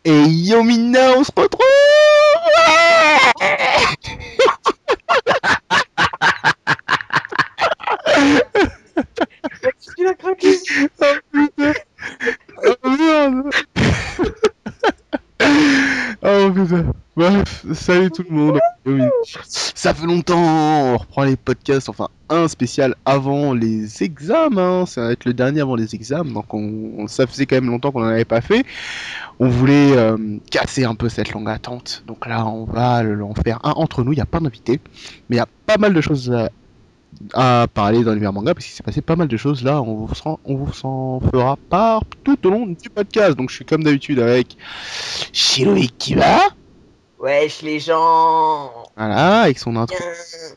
Et yo Mina, on se retrouve. Tu l'as craqué. Oh putain. Oh merde. Oh putain. Bref, salut tout le monde. Yo Mina. Ça fait longtemps, on reprend les podcasts, enfin un spécial avant les examens, ça va être le dernier avant les examens, donc ça faisait quand même longtemps qu'on n'en avait pas fait. On voulait casser un peu cette longue attente, donc là on va en faire un entre nous, il n'y a pas d'invité, mais il y a pas mal de choses à parler dans l'univers manga parce qu'il s'est passé pas mal de choses là. On vous s'en fera part tout au long du podcast. Donc je suis comme d'habitude avec Shirohiki qui va. Wesh les gens. Voilà, avec Bien.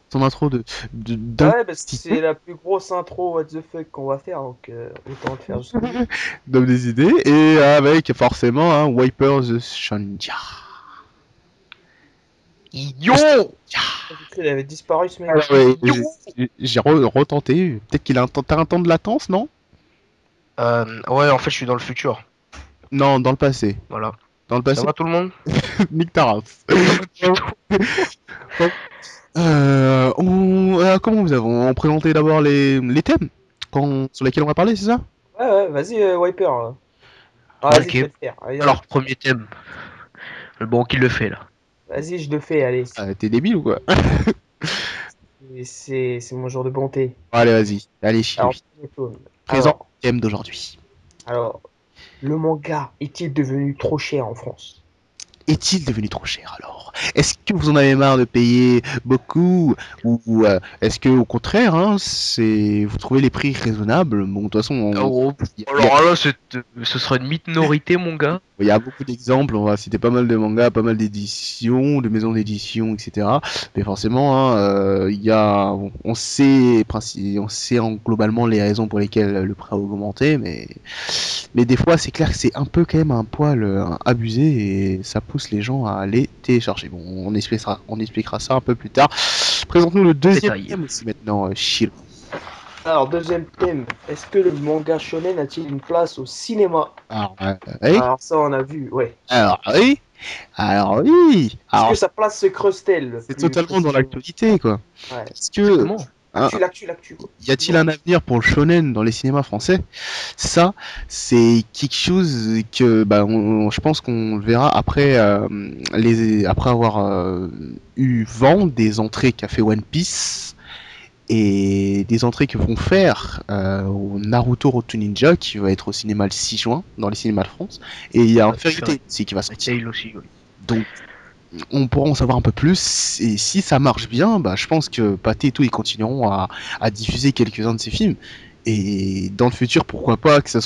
son intro Bah ouais, parce que d'investissement, c'est la plus grosse intro what the fuck qu'on va faire, donc autant le faire jusqu'au bout. donne des idées, et avec forcément un Wiper the Shanja. Yo! J'ai cru qu'il avait disparu ce Ah mec. ouais, Yo! j'ai retenté. Peut-être qu'il a t'as un temps de latence, non? Ouais, en fait, je suis dans le futur. Non, dans le passé. Voilà. Dans le Ça passé, va tout le monde? nique ta race. Putain. Comment vous avons présenté d'abord les thèmes sur lesquels on va parler, c'est ça? Ouais, ouais, vas-y, Wiper. Ah, vas-y, je Ok. vais le faire. Allez, viens là. Alors, premier thème. Bon, qui le fait là? Vas-y, je le fais, allez. T'es débile ou quoi? C'est mon jour de bonté. Allez, vas-y. Allez, Alors, Shiroui. premier tome. Présente le thème d'aujourd'hui. Alors, le manga est-il devenu trop cher en France? Est-il devenu trop cher alors? Est-ce que vous en avez marre de payer beaucoup ou est-ce que au contraire, hein, vous trouvez les prix raisonnables? Bon, de toute façon, Oh, alors là, ce sera une minorité, mon gars. il y a beaucoup d'exemples, on va citer pas mal de mangas, pas mal d'éditions, de maisons d'édition, etc. Mais forcément, hein, il y a, on sait globalement les raisons pour lesquelles le prix a augmenté, mais des fois, c'est clair que c'est un peu quand même un poil abusé et ça pousse les gens à aller télécharger. Bon, on expliquera ça un peu plus tard. Présente-nous le deuxième Détail. thème aussi maintenant, Shiro. Alors, deuxième thème. Est-ce que le manga shonen a-t-il une place au cinéma? Alors, oui, Alors, ça, on a vu, ouais. alors oui, alors oui, Est-ce que alors sa place se creuse-t-elle, c'est plus totalement dans précisément? l'actualité, quoi. Ouais. Est-ce que Exactement. hein, L'actu, quoi. y a-t-il un avenir pour le shonen dans les cinémas français? Ça, c'est quelque chose que bah, je pense qu'on le verra après, après avoir eu vent des entrées qu'a fait One Piece et des entrées que vont faire au Naruto Road to Ninja qui va être au cinéma le 6 juin dans les cinémas de France. Et il y a un Fairy Tail aussi qui va sortir. Tail aussi, oui. Donc on pourra en savoir un peu plus et si ça marche bien, bah, je pense que Pathé et tout ils continueront à diffuser quelques-uns de ces films et dans le futur pourquoi pas que ça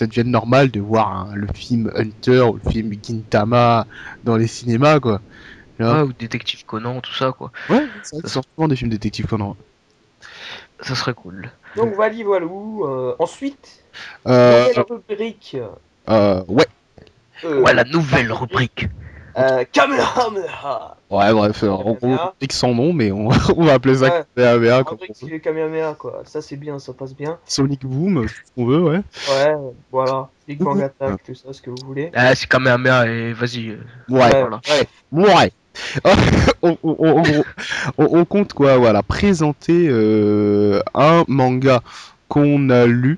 devienne normal de voir le film Hunter ou le film Gintama dans les cinémas quoi. Tu vois. Ouais, ou Détective Conan, tout ça, quoi. Ouais, c'est vrai que Ça, ça sort souvent des films détectives Conan. ça serait cool. Donc, voilou. Ensuite, Euh, nouvelle rubrique. ouais, Ouais, la La nouvelle rubrique. rubrique. Kamehameha. ouais, bref, en gros, Kamehameha. c'est sans nom, mais on va appeler ça Ouais, Kamehameha la comme rubrique, on c'est veut. le Kamehameha, quoi. Ça, c'est bien, ça passe bien. Sonic Boom, si on veut, ouais. Ouais, voilà. Big Bang Ouh. Attack, tout ça, ce que vous voulez. Ah, c'est Kamehameha, et vas-y. Ouais, Ouais, Voilà. bref. ouais. En gros, on compte quoi, voilà, présenter un manga qu'on a lu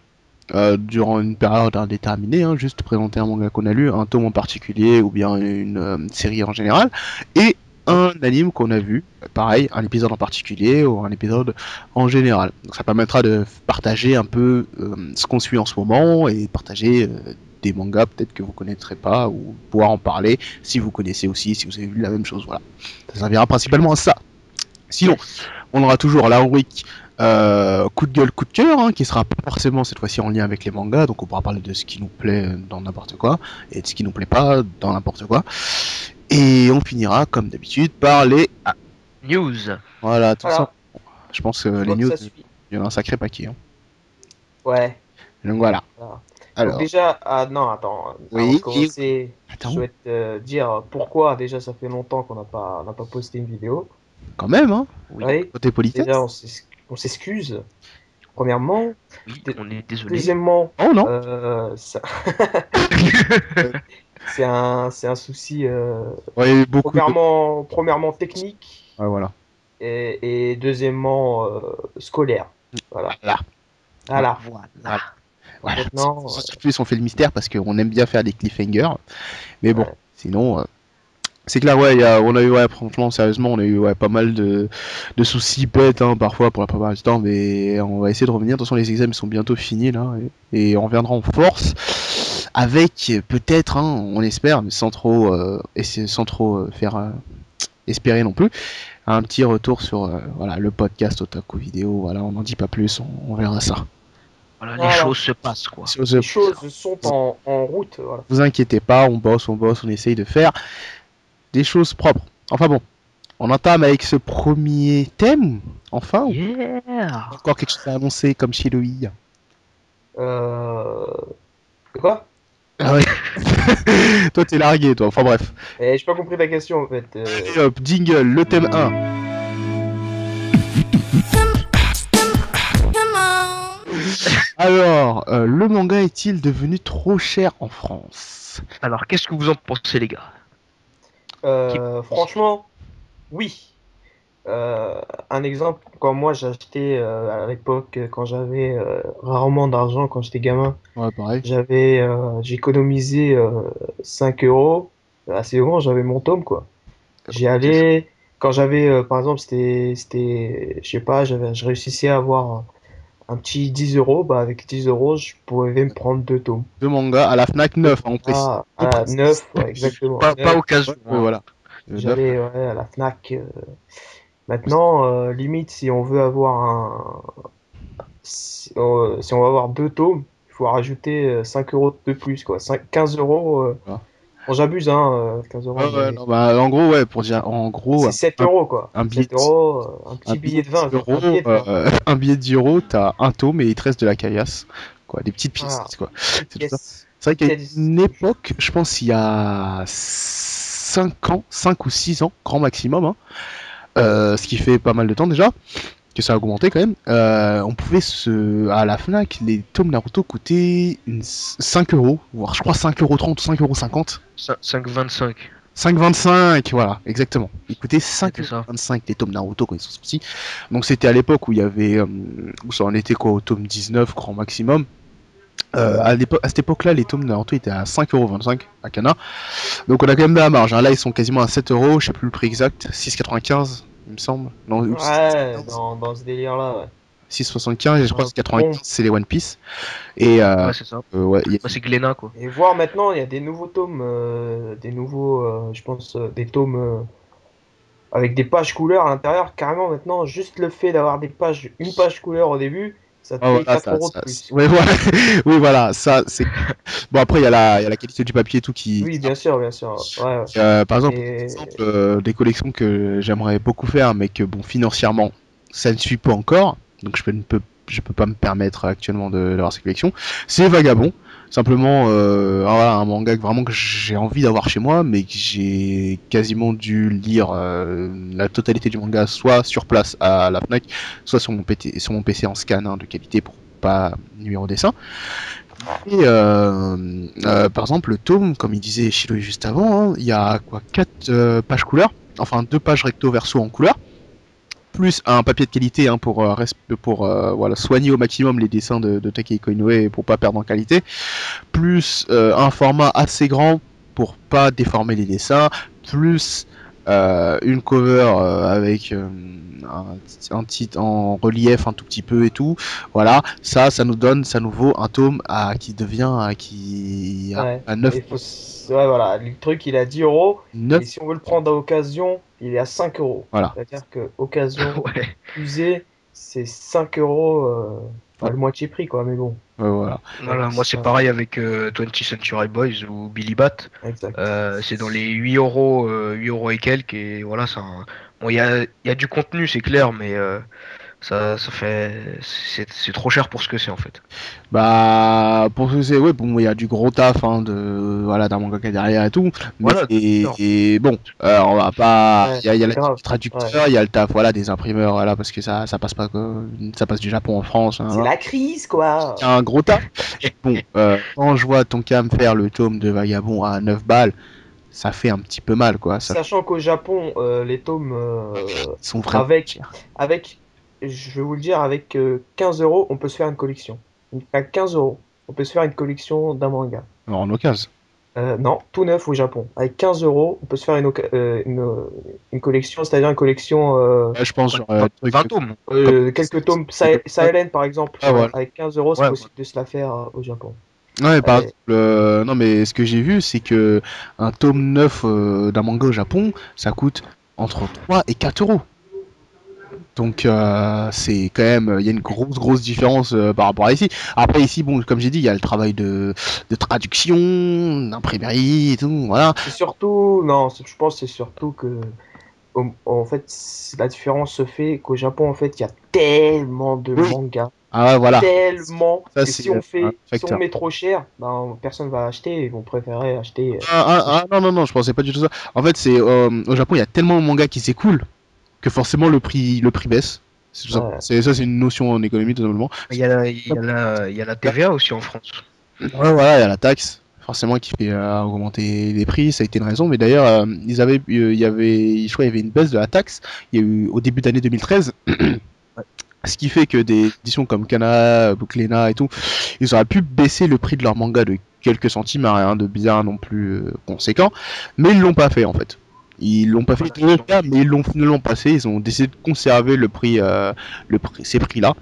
durant une période indéterminée, hein, juste présenter un manga qu'on a lu, un tome en particulier ou bien une série en général, et un anime qu'on a vu, pareil, un épisode en particulier ou un épisode en général. Donc ça permettra de partager un peu ce qu'on suit en ce moment et partager des mangas peut-être que vous connaîtrez pas ou pouvoir en parler si vous connaissez aussi, si vous avez vu la même chose, voilà. Ça servira principalement à ça. Sinon, Yes. on aura toujours la rubrique coup de gueule, coup de cœur, hein, qui sera pas forcément cette fois-ci en lien avec les mangas, donc on pourra parler de ce qui nous plaît dans n'importe quoi, et de ce qui nous plaît pas dans n'importe quoi. Et on finira, comme d'habitude, par les... Ah, News. voilà, tout ça. Voilà. Je pense que Je les vois que news, ça il suit. y en a un sacré paquet. Hein. Ouais. Donc voilà. Voilà. Donc Alors, déjà, ah non, attends, avant de oui, oui. commencer, je Attends, souhaite dire pourquoi déjà ça fait longtemps qu'on n'a pas posté une vidéo. quand même, hein. Oui, Oui, Côté déjà politesse. on s'excuse, premièrement. oui, Deux- on est désolé. Deuxièmement, Oh non. ça... c'est un souci Ouais, il y a eu beaucoup de. premièrement technique Ouais, voilà. et deuxièmement scolaire. Voilà. Voilà. Voilà. Voilà. Voilà. Voilà. Maintenant, En plus, on fait le mystère parce qu'on aime bien faire des cliffhangers. Mais bon, ouais. sinon, c'est clair, ouais, on a eu, ouais, franchement, sérieusement, on a eu ouais, pas mal de soucis bêtes, hein, parfois, pour la plupart du temps, mais on va essayer de revenir. De toute façon, les examens sont bientôt finis, là, et on reviendra en force, avec peut-être, hein, on espère, mais sans trop faire espérer non plus, un petit retour sur voilà, le podcast Otaku Vidéo. Voilà, on n'en dit pas plus, on verra ça. Voilà, les Voilà. choses se passent, quoi. Les choses sont en route. Voilà. Vous inquiétez pas, on bosse, on essaye de faire des choses propres. Enfin bon, on entame avec ce premier thème, enfin, ou Yeah. encore quelque chose à annoncer comme chez Loïc. Euh... Quoi? Ah ouais. Toi t'es largué, toi, enfin bref. J'ai pas compris ta question en fait. Allez hop, jingle, le thème 1. Alors, le manga est-il devenu trop cher en France? Alors, qu'est-ce que vous en pensez, les gars? Franchement, oui. Un exemple, quand moi j'ai acheté à l'époque, quand j'avais rarement d'argent, quand j'étais gamin, Ouais, pareil. j'ai économisé 5 euros. C'est bon, j'avais mon tome quoi. J'y C'est ça. allais, quand j'avais, par exemple, je sais pas, je réussissais à avoir un petit 10 euros, bah avec 10 euros, je pouvais me prendre deux tomes. Deux mangas à la Fnac Deux 9, hein, mangas on à précise. 9, ouais, exactement, Pas 9. occasion, Ouais, hein. voilà. 9. J'allais ouais, à la Fnac. Maintenant, limite, si on veut avoir si on va avoir deux tomes, il faut rajouter 5 euros de plus, quoi. 15 euros. Voilà. Bon, j'abuse, hein, 15 euros, Ouais, ouais, mais non, bah, en gros, ouais, pour dire, en gros, c'est 7 euros, quoi. un billet 7 de, euros, un un petit billet billet de de 10 20, euros, un billet de 20. un billet de 10 euros, t'as un tome et il te reste de la caillasse, quoi, des petites pièces, Voilà, quoi. petite C'est tout ça. pièce. C'est vrai Petite qu'à pièce. une époque, je pense il y a 5 ans, 5 ou 6 ans, grand maximum, hein, ce qui fait pas mal de temps déjà, que ça a augmenté quand même, on pouvait à la Fnac, les tomes Naruto coûtaient 5 euros, voire je crois 5,30 ou 5,50 €. 5,25. 5,25, voilà, exactement. Il coûtait C'était ça. 5,25 les tomes Naruto quand ils sont sortis. Donc c'était à l'époque où il y avait, où ça en était quoi, au tome 19, grand maximum. À cette époque-là, les tomes Naruto étaient à 5,25€ à Kana. Donc on a quand même de la marge, hein. Là, ils sont quasiment à 7 euros, je sais plus le prix exact, 6,95, il me semble. Non, ou Ouais, 6,75. dans ce délire-là, ouais. 6,75, et je crois que Euh, 95, bon, c'est les One Piece. Et Ouais, c'est ça. ouais, Bah, c'est Glénat, quoi. et voir maintenant, il y a des nouveaux tomes, je pense, des tomes avec des pages couleurs à l'intérieur. Carrément, maintenant, juste le fait d'avoir une page couleur au début, ça te ah, paye voilà, 4 euros de plus. ouais, voilà. Oui, voilà, ça, c'est. Bon, après, il y a la qualité du papier et tout Oui, bien sûr, bien sûr. Ouais, ouais. Par exemple, Et des collections que j'aimerais beaucoup faire, mais que bon, financièrement, ça ne suit pas encore, donc je peux pas me permettre actuellement d'avoir ces collections. C'est Vagabond, simplement voilà, un manga vraiment que j'ai envie d'avoir chez moi, mais que j'ai quasiment dû lire la totalité du manga, soit sur place à la Fnac, soit sur mon PC en scan hein, de qualité pour pas nuire au dessin. Et par exemple, le tome, comme il disait Shiloh juste avant, hein, il y a quoi 4 pages couleur, enfin 2 pages recto verso en couleur, plus un papier de qualité hein, pour voilà, soigner au maximum les dessins de Takehiko Inoue pour pas perdre en qualité, plus un format assez grand pour pas déformer les dessins, plus une cover avec un titre en relief un tout petit peu et tout. Voilà, ça nous vaut un tome qui devient ouais, à 9, ouais, voilà, le truc il est à 10 euros, 9 et si on veut le prendre à occasion, il est à 5 euros. voilà. C'est-à-dire que occasion Ouais. usée, c'est 5 euros, Ouais, le moitié prix, quoi, mais bon. voilà. Donc, Voilà, moi c'est pareil avec 20th Century Boys ou Billy Bat. exact. C'est dans les 8 euros, 8 euros et quelques. Et voilà, bon, il y a du contenu, c'est clair, mais Ça fait. C'est trop cher pour ce que c'est en fait. Bah, pour ce que c'est, ouais, bon, il y a du gros taf, hein, voilà, d'un mangaka derrière et tout, mais Voilà, non. bon, on va pas, Ouais, il y a c'est la grave. du Ouais. traducteur, il y a le taf, voilà, des imprimeurs, voilà, parce que ça passe pas, ça passe du Japon en France, hein, C'est voilà. la crise, quoi. Il y a un gros taf. Bon, quand je vois Tonkam faire le tome de Vagabond à 9 balles, ça fait un petit peu mal, quoi, ça, Sachant qu'au Japon, les tomes ils sont vraiment avec, chers. avec, je vais vous le dire, avec 15 euros, on peut se faire une collection. À 15 euros, on peut se faire une collection d'un manga. Alors, en occasion. Non, tout neuf au Japon. Avec 15 euros, on peut se faire une collection, c'est-à-dire une collection, Ouais, je pense, Ouais, genre, 20 tomes. comme, quelques tomes Silent par exemple. ah, Ouais, voilà. avec 15 euros, c'est Ouais, possible de se la faire au Japon. Ouais, par Euh, exemple, non mais ce que j'ai vu, c'est que un tome neuf d'un manga au Japon, ça coûte entre 3 et 4 euros. Donc c'est quand même, il y a une grosse différence par rapport à ici. Après ici, bon, comme j'ai dit, il y a le travail de traduction, d'imprimerie et tout, voilà. c'est surtout, non, je pense que c'est surtout que en fait, la différence se fait qu'au Japon, en fait, il y a tellement de Oui. mangas, Ah ouais, voilà. tellement Ça que c'est un si on facteur. met trop cher, ben, personne va acheter, ils vont préférer acheter plus cher. Non, non, je pensais pas du tout ça. En fait, c'est au Japon, il y a tellement de mangas qui s'écoulent que forcément le prix baisse. C'est tout ça. Ouais. C'est une notion en économie tout simplement. Il y a la TVA aussi en France. Ouais, voilà, il y a la taxe, forcément, qui fait augmenter les prix, ça a été une raison. Mais d'ailleurs, il y avait, je crois, il y avait une baisse de la taxe. Il y a eu au début d'année 2013, Ouais. ce qui fait que des éditions comme Kana, Booklena et tout, ils auraient pu baisser le prix de leur manga de quelques centimes, à rien de bizarre non plus conséquent. Mais ils l'ont pas fait en fait. Ils l'ont pas fait, Voilà, ils l'ont fait, mais ne l'ont pas fait. Ils ont décidé de conserver ces prix-là.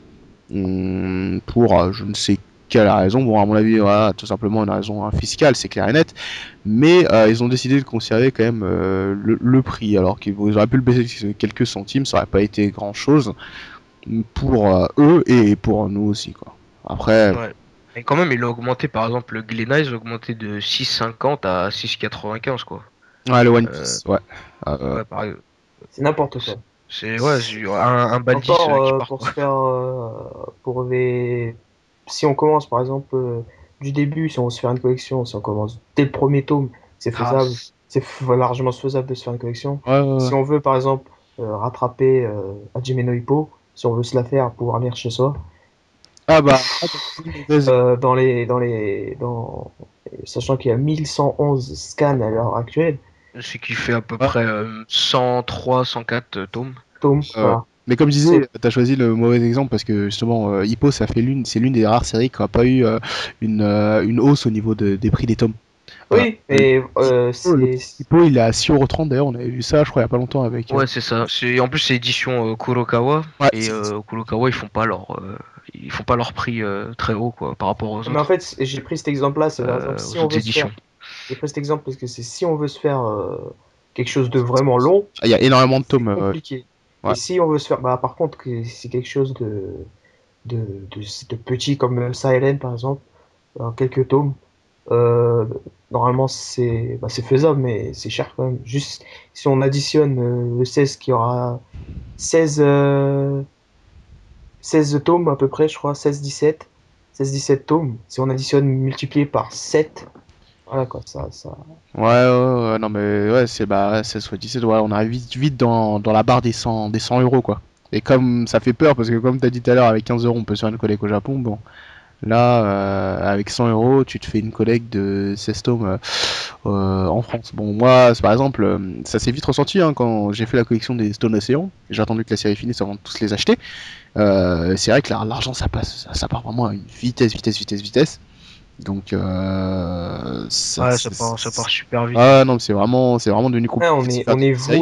Pour je ne sais quelle raison. Bon, à mon avis, voilà, tout simplement une raison fiscale, c'est clair et net. Mais ils ont décidé de conserver quand même le prix, alors qu'ils auraient pu le baisser de quelques centimes, ça aurait pas été grand chose pour eux et pour nous aussi, quoi. Après, Ouais. Et quand même, il a augmenté, par exemple, le Glénat, ils ont augmenté de 6,50 à 6,95 quoi. ouais, le One Euh, Piece, ouais. Euh, ouais, pareil. C'est n'importe quoi. Ouais, un Baldis Encore qui part pour quoi. se faire si on commence par exemple du début, si on veut se faire une collection, si on commence dès le premier tome, c'est Ah, faisable, largement faisable de se faire une collection. ouais, ouais, ouais. Si on veut par exemple rattraper Hajime no Ippo, si on veut se la faire pour lire chez soi, Ah bah, vas-y. sachant qu'il y a 1111 scans à l'heure actuelle, c'est qui fait à peu Ouais, près 103, 104 tomes. tome, voilà. mais comme je C'est disais, t'as choisi le mauvais exemple parce que justement, Hippo, c'est l'une des rares séries qui a pas eu une hausse au niveau des prix des tomes. Euh, oui, le, mais le Hippo, il est à 6,30 € d'ailleurs, on avait vu ça, je crois, il y a pas longtemps avec. Ouais, c'est ça. En plus, c'est édition Kurokawa. Ouais, Et Kurokawa, ils font pas leur prix très haut, quoi, par rapport aux Mais en autres, fait, j'ai pris cet exemple-là, c'est par exemple si aux on autres veut se éditions. faire. J'ai pris cet exemple parce que c'est si on veut se faire quelque chose de vraiment long, il y a énormément de c'est tomes. compliqué. Et Ouais. si on veut se faire. Bah, par contre, que c'est quelque chose de, de petit comme Silent par exemple, en quelques tomes, euh, normalement c'est faisable, mais c'est cher quand même. Juste si on additionne le 16 qui aura 16, 16 tomes à peu près, je crois, 16 17 tomes. Si on additionne multiplié par 7, voilà quoi, ça. Ouais, non mais ouais, c'est bah ouais, c'est soit 17, ouais, on arrive vite dans la barre des 100 € quoi. Et comme ça fait peur parce que comme t'as dit tout à l'heure, avec 15 € on peut se faire une collecte au Japon, bon. Là, avec 100 €, tu te fais une collecte de 16 tomes en France. Bon, moi, par exemple, ça s'est vite ressenti hein, quand j'ai fait la collection des Stone Ocean. J'ai attendu que la série finisse avant de tous les acheter. C'est vrai que l'argent, ça part vraiment à une vitesse. Donc, Ouais, ça part super vite, hein. ah non, c'est vraiment devenu Ouais, compliqué de se faire des séries.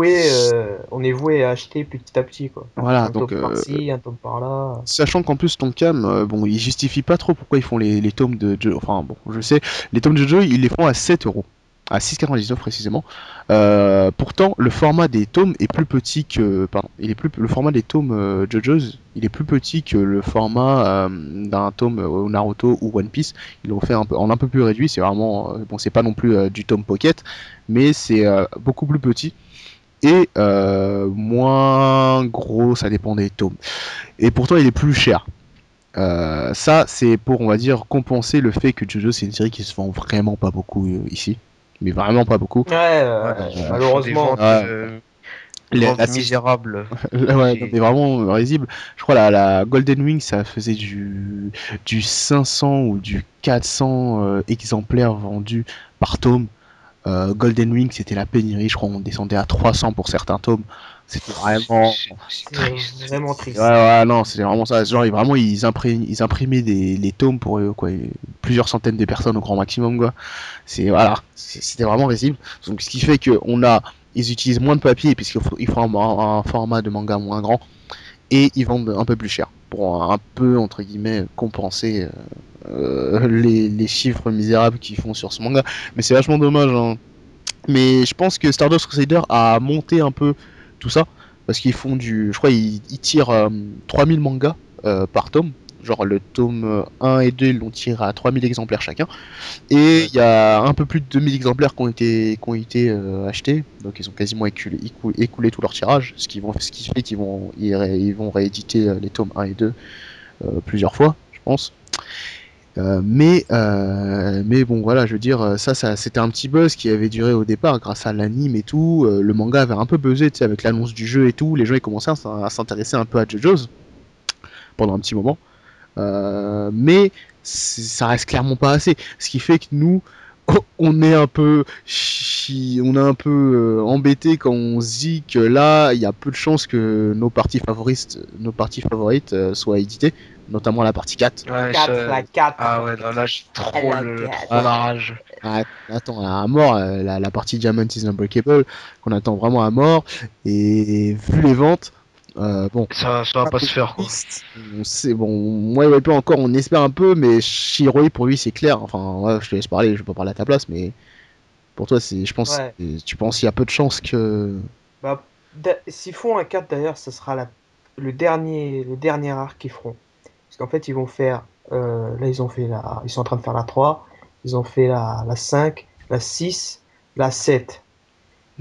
on est voué à acheter petit à petit quoi. Voilà, Un tome donc par-ci, un tome par-là. sachant qu'en plus Tonkam, bon, ils justifient pas trop pourquoi ils font les tomes de Joe. Enfin bon, je sais, les tomes de Joe, ils les font à 7 €, à 6,99 précisément. Pourtant, le format des tomes est plus petit que, pardon, le format des tomes JoJo's, il est plus petit que le format d'un tome Naruto ou One Piece. Ils l'ont fait en un peu plus réduit. C'est vraiment, bon, c'est pas non plus du tome pocket, mais c'est beaucoup plus petit. et moins gros, ça dépend des tomes. Et pourtant, il est plus cher. Ça, c'est pour, on va dire, compenser le fait que JoJo, c'est une série qui se vend vraiment pas beaucoup ici. Mais vraiment pas beaucoup. Ouais, Ouais, ils font des malheureusement. ventes, Ouais. ventes misérables. Ouais, C'est- non, mais vraiment risible. Je crois la Golden Wing, ça faisait du 500 ou du 400 exemplaires vendus par tome. Golden Wing, c'était la pénurie. Je crois qu'on descendait à 300 pour certains tomes. C'était vraiment. c'est C'est triste. vraiment Ouais, triste. ouais, non, c'était vraiment ça. Genre, vraiment, ils imprimaient les tomes pour quoi, plusieurs centaines de personnes au grand maximum, quoi. C'est voilà, c'était vraiment risible. Donc, ce qui fait que ils utilisent moins de papier puisqu'ils font un format de manga moins grand et ils vendent un peu plus cher pour un peu entre guillemets compenser les chiffres misérables qu'ils font sur ce manga. Mais c'est vachement dommage, hein. Mais je pense que Stardust Crusader a monté un peu tout ça parce qu'ils font je crois ils tirent 3000 mangas par tome. Genre le tome 1 et 2 ils l'ont tiré à 3000 exemplaires chacun. Et Ouais. il y a un peu plus de 2000 exemplaires qui ont été achetés. Donc ils ont quasiment écoulé tout leur tirage. Ce qui fait ils vont rééditer les tomes 1 et 2 plusieurs fois, je pense. Mais bon, voilà, je veux dire, ça c'était un petit buzz qui avait duré au départ grâce à l'anime et tout. Le manga avait un peu buzzé, tu sais, avec l'annonce du jeu et tout. Les gens ils commençaient à s'intéresser un peu à JoJo's pendant un petit moment. Mais ça reste clairement pas assez. Ce qui fait que nous, on est un peu, on est un peu embêté quand on se dit que là, il y a peu de chances que nos parties favorites soient éditées, notamment la partie 4. Ouais, 4, la 4. Ah ouais, non, là, j'ai La 4. trop la rage. Ah, on attend à mort la partie Diamond is Unbreakable, qu'on attend vraiment à mort. Et vu les ventes, bon, Ça va pas se faire, quoi. on sait, bon, moi et Wiper encore, on espère un peu, mais Shiroi pour lui c'est clair. Enfin, ouais, je te laisse parler, je vais pas parler à ta place, mais pour toi, je pense, Ouais. tu penses qu'il y a peu de chances que. Bah, s'ils font un 4 d'ailleurs, ce sera le dernier arc qu'ils feront. Parce qu'en fait, ils vont faire. Là, ils sont en train de faire la 3. Ils ont fait la 5, la 6, la 7.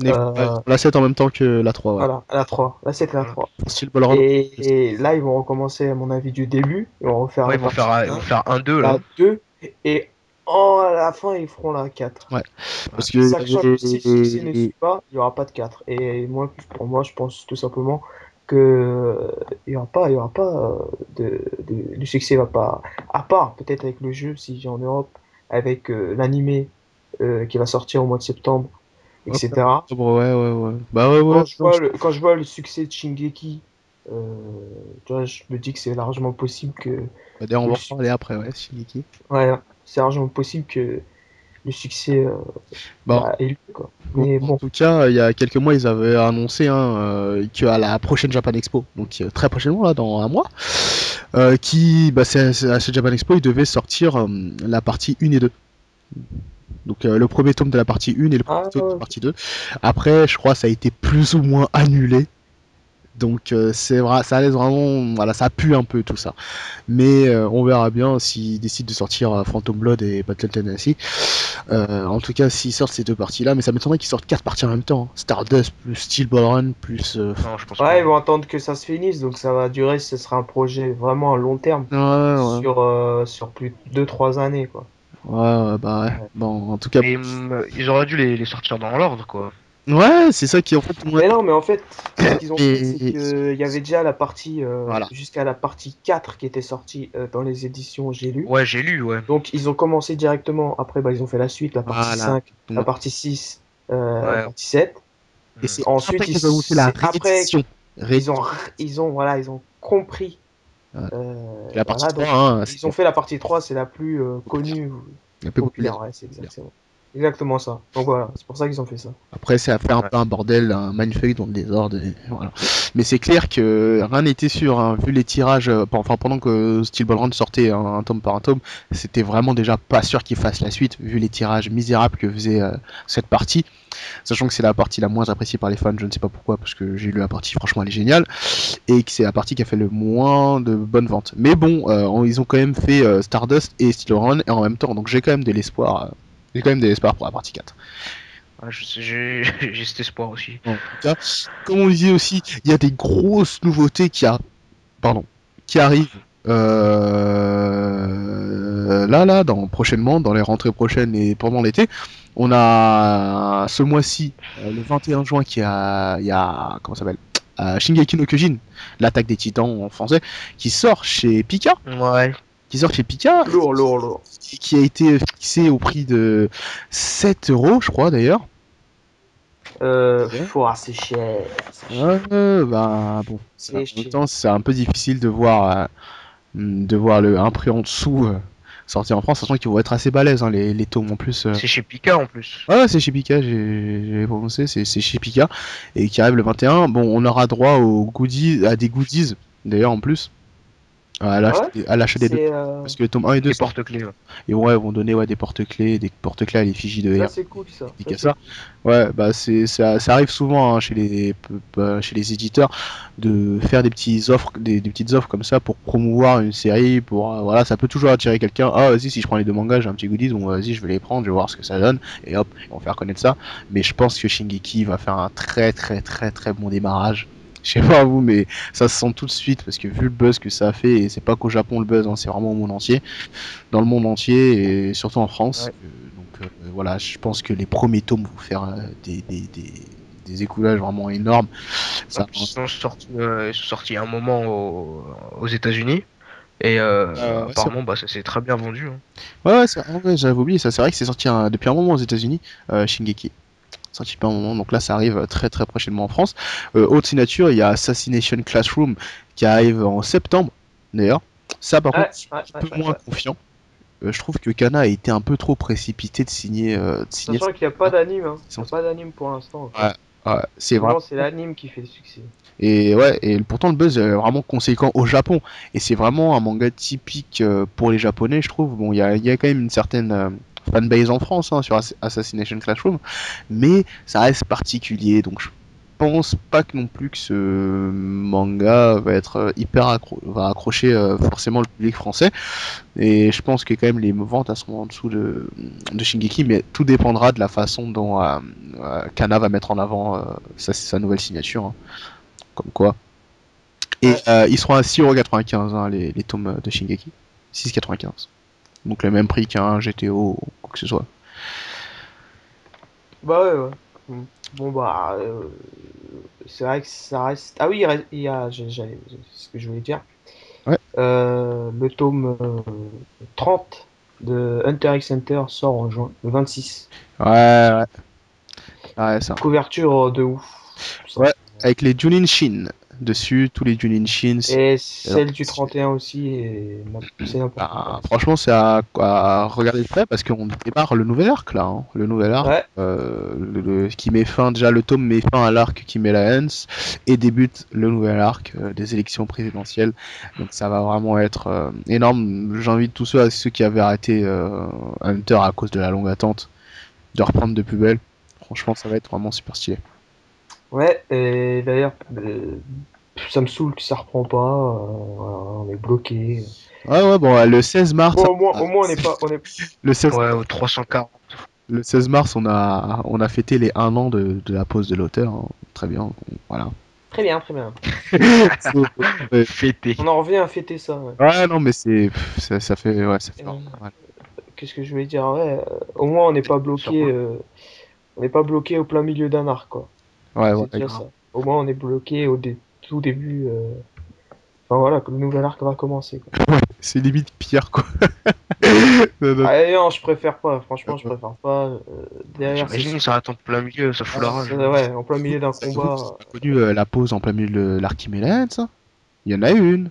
Euh, La 7 en même temps que la 3, ouais. voilà, la 3. La 7 et la 3. Style Ballroom. Et là, ils vont recommencer, à mon avis, du début. Ils vont refaire Ouais, la partie ils vont 1, faire un 2 la là. 2. Et à la fin, ils feront la 4. Ouais. Ouais. Parce que. Sachant que si le succès ne suit pas, il n'y aura pas de 4. Et moi, pour moi, je pense tout simplement que il y aura pas le succès va pas, à part peut-être avec le jeu, si j'ai en Europe, avec l'animé qui va sortir au mois de septembre, etc. Ouais, ouais, ouais. Bah ouais, ouais. Non, Quand je vois le succès de Shingeki, euh, tu vois, je me dis que c'est largement possible bah, d'ailleurs, on que va le en su- reparler après, ouais, Shingeki. ouais, c'est largement possible que le succès Bon, ait lieu, quoi. Mais en bon. tout cas, il y a quelques mois, ils avaient annoncé qu'à la prochaine Japan Expo, donc très prochainement, là, dans un mois, à cette Japan Expo, ils devaient sortir la partie 1 et 2. Donc le premier tome de la partie 1 et le premier Ah, tome de la ouais. partie 2. Après, je crois que ça a été plus ou moins annulé. Donc c'est vrai, ça laisse vraiment, voilà, ça pue un peu tout ça. Mais on verra bien s'ils décident de sortir Phantom Blood et Battle Tennessee. En tout cas, s'ils sortent ces deux parties-là, mais ça m'étonnerait qu'ils sortent quatre parties en même temps, hein. Stardust plus Steel Ball Run plus. Non, je pense Ouais, pas. ils vont attendre que ça se finisse, donc ça va durer, ce sera un projet vraiment à long terme, Ouais, ouais, sur plus de 2-3 années, quoi. ouais, bah ouais. Ouais. Bon, en tout cas, Mais ils auraient dû les sortir dans l'ordre, quoi. ouais, c'est ça qui en fait. Mais non, mais en fait, ce qu'ils ont fait, c'est Et qu'il y avait déjà la partie, voilà, jusqu'à la partie 4 qui était sortie dans les éditions J'ai lu. Ouais, j'ai lu, ouais. Donc ils ont commencé directement, après bah, ils ont fait la suite, la partie voilà. 5, la Donc, partie 6, la Ouais. partie 7. et Hmm. c'est après Ensuite, qu'ils ont fait la après, réédition. Réédition. voilà, ils ont compris. Ouais. La partie Voilà, 3, donc hein, ils ont fait la partie 3, c'est la plus connue, un peu populaire, populaire. ouais, c'est exactement ça. Donc voilà, c'est pour ça qu'ils ont fait ça. Après, c'est à faire un Ouais. peu un bordel, un mindfuck dans le désordre. Voilà. Mais c'est clair que rien n'était sûr, hein, vu les tirages. Enfin, pendant que Steel Ball Run sortait un tome par un tome, c'était vraiment déjà pas sûr qu'il fasse la suite, vu les tirages misérables que faisait cette partie. Sachant que c'est la partie la moins appréciée par les fans, je ne sais pas pourquoi, parce que j'ai lu la partie, franchement, elle est géniale. Et que c'est la partie qui a fait le moins de bonnes ventes. Mais bon, ils ont quand même fait Stardust et Steel Run et en même temps, donc j'ai quand même de l'espoir. J'ai quand même de l'espoir pour la partie 4. Ah, j'ai cet espoir aussi. En tout cas, comme on disait aussi, il y a des grosses nouveautés pardon, qui arrivent prochainement, dans les rentrées prochaines et pendant l'été. On a ce mois-ci, le 21 juin, il y a, comment ça s'appelle Shingeki no Kyojin, l'attaque des titans en français, qui sort chez Pika, Ouais. qui sort chez Pika, Lourd, lourd, lourd. qui a été fixé au prix de 7 euros, je crois d'ailleurs. C'est cher. C'est cher. Bah bon, en C'est même cher. temps, c'est un peu difficile de voir un prix en dessous sortir en France, sachant qu'ils vont être assez balèzes, hein, les tomes en plus. C'est chez Pika en plus. Ouais, c'est chez Pika, j'ai prononcé, c'est chez Pika, et qui arrive le 21. Bon, on aura droit à des goodies, d'ailleurs, en plus, Ah ouais? à l'achat des deux C'est tomes. Parce que le tome 1 et 2, Des porte-clés. Ouais. et ouais, ils vont donner des porte-clés, à l'effigie de ça, R. c'est cool ça. Des Ça, c'est ça. Ouais, bah ça arrive souvent hein, chez les éditeurs de faire des petites offres comme ça pour promouvoir une série, voilà, ça peut toujours attirer quelqu'un. Ah vas-y, si je prends les deux mangas, j'ai un petit goodies, bon vas-y, je vais les prendre, je vais voir ce que ça donne, et hop, on va faire connaître ça. Mais je pense que Shingeki va faire un très très très très bon démarrage. Je sais pas vous, mais ça se sent tout de suite parce que vu le buzz que ça a fait, et c'est pas qu'au Japon le buzz, hein, c'est vraiment au monde entier, dans le monde entier et surtout en France. Ouais. Voilà, je pense que les premiers tomes vont faire des écoulages vraiment énormes. Ça, Ils sont sortis un moment aux États-Unis et ouais, apparemment bah ça s'est très bien vendu. Hein. ouais, j'avais oublié ça. C'est vrai que c'est sorti depuis un moment aux États-Unis, Shingeki. Sorti depuis un moment, donc là ça arrive très très prochainement en France. Haute signature, il y a Assassination Classroom qui arrive en septembre d'ailleurs. Ça par contre, Ouais, je suis ouais, un ouais, peu ouais, moins ouais. confiant. Je trouve que Kana a été un peu trop précipité de signer Sachant cette qu'il n'y a pas d'anime, hein. Il n'y a licence. pas d'anime pour l'instant Ouais, encore. ouais, c'est vrai. Souvent, c'est l'anime qui fait le succès. Et ouais, et pourtant le buzz est vraiment conséquent au Japon. Et c'est vraiment un manga typique pour les Japonais, je trouve. Bon, il y a quand même une certaine fanbase en France hein, sur Assassination Classroom, mais ça reste particulier. Donc je pense pas que non plus que ce manga va être va accrocher forcément le public français. Et je pense que quand même les ventes elles seront en dessous de Shingeki, mais tout dépendra de la façon dont Kana va mettre en avant sa nouvelle signature. Hein. Comme quoi. Et Ouais. ils seront à 6,95€ hein, les tomes de Shingeki. 6,95€. Donc le même prix qu'un GTO ou quoi que ce soit. Bah ouais, ouais. Bon, bah, c'est vrai que ça reste. Ah oui, il y a, c'est ce que je voulais dire. Ouais, Le tome 30 de Hunter x Hunter sort en juin, le 26. ouais, ouais, ça. Couverture de ouf. Ouais, avec les Junin-Shin dessus, tous les Junin-Shin. Et celle du 31 aussi, c'est n'importe quoi. Bah, franchement, c'est à regarder de près parce qu'on démarre le nouvel arc là. Hein. Le nouvel arc Ouais, qui met fin, déjà le tome met fin à l'arc qui met la Hens et débute le nouvel arc des élections présidentielles. Donc ça va vraiment être énorme. J'invite tous ceux qui avaient arrêté Hunter à cause de la longue attente de reprendre de plus belle. Franchement, ça va être vraiment super stylé. ouais, et d'ailleurs, ça me saoule que ça reprend pas. Voilà, on est bloqué. Ouais, ouais, bon, le 16 mars, Bon, au moins, on n'est pas. le 16 Ouais, au 340. Le 16 mars, on a fêté les 1 an de la pause de l'auteur. Hein. Très bien. Voilà. Très bien, très bien. Ouais, Fêté. On en revient à fêter ça. Ouais. ouais, non, mais ça fait, ouais, ça fait Euh, vraiment mal. Qu'est-ce que je voulais dire? Ouais, au moins, Surtout. on n'est pas bloqué au plein milieu d'un arc, quoi. Ouais, C'est ouais, déjà grave. ça. Au moins, on est bloqué tout début. Enfin voilà, que le nouvel arc va commencer, quoi. C'est limite pire, quoi. Non, non. Ah non, je préfère pas. Franchement, je préfère pas. Derrière, J'imagine ça attend plein milieu, ça fout la rage. Hein. ouais, en plein milieu d'un Vous, combat. vous avez pas connu la pause en plein milieu de l'Archimélène, ça? Il y en a une.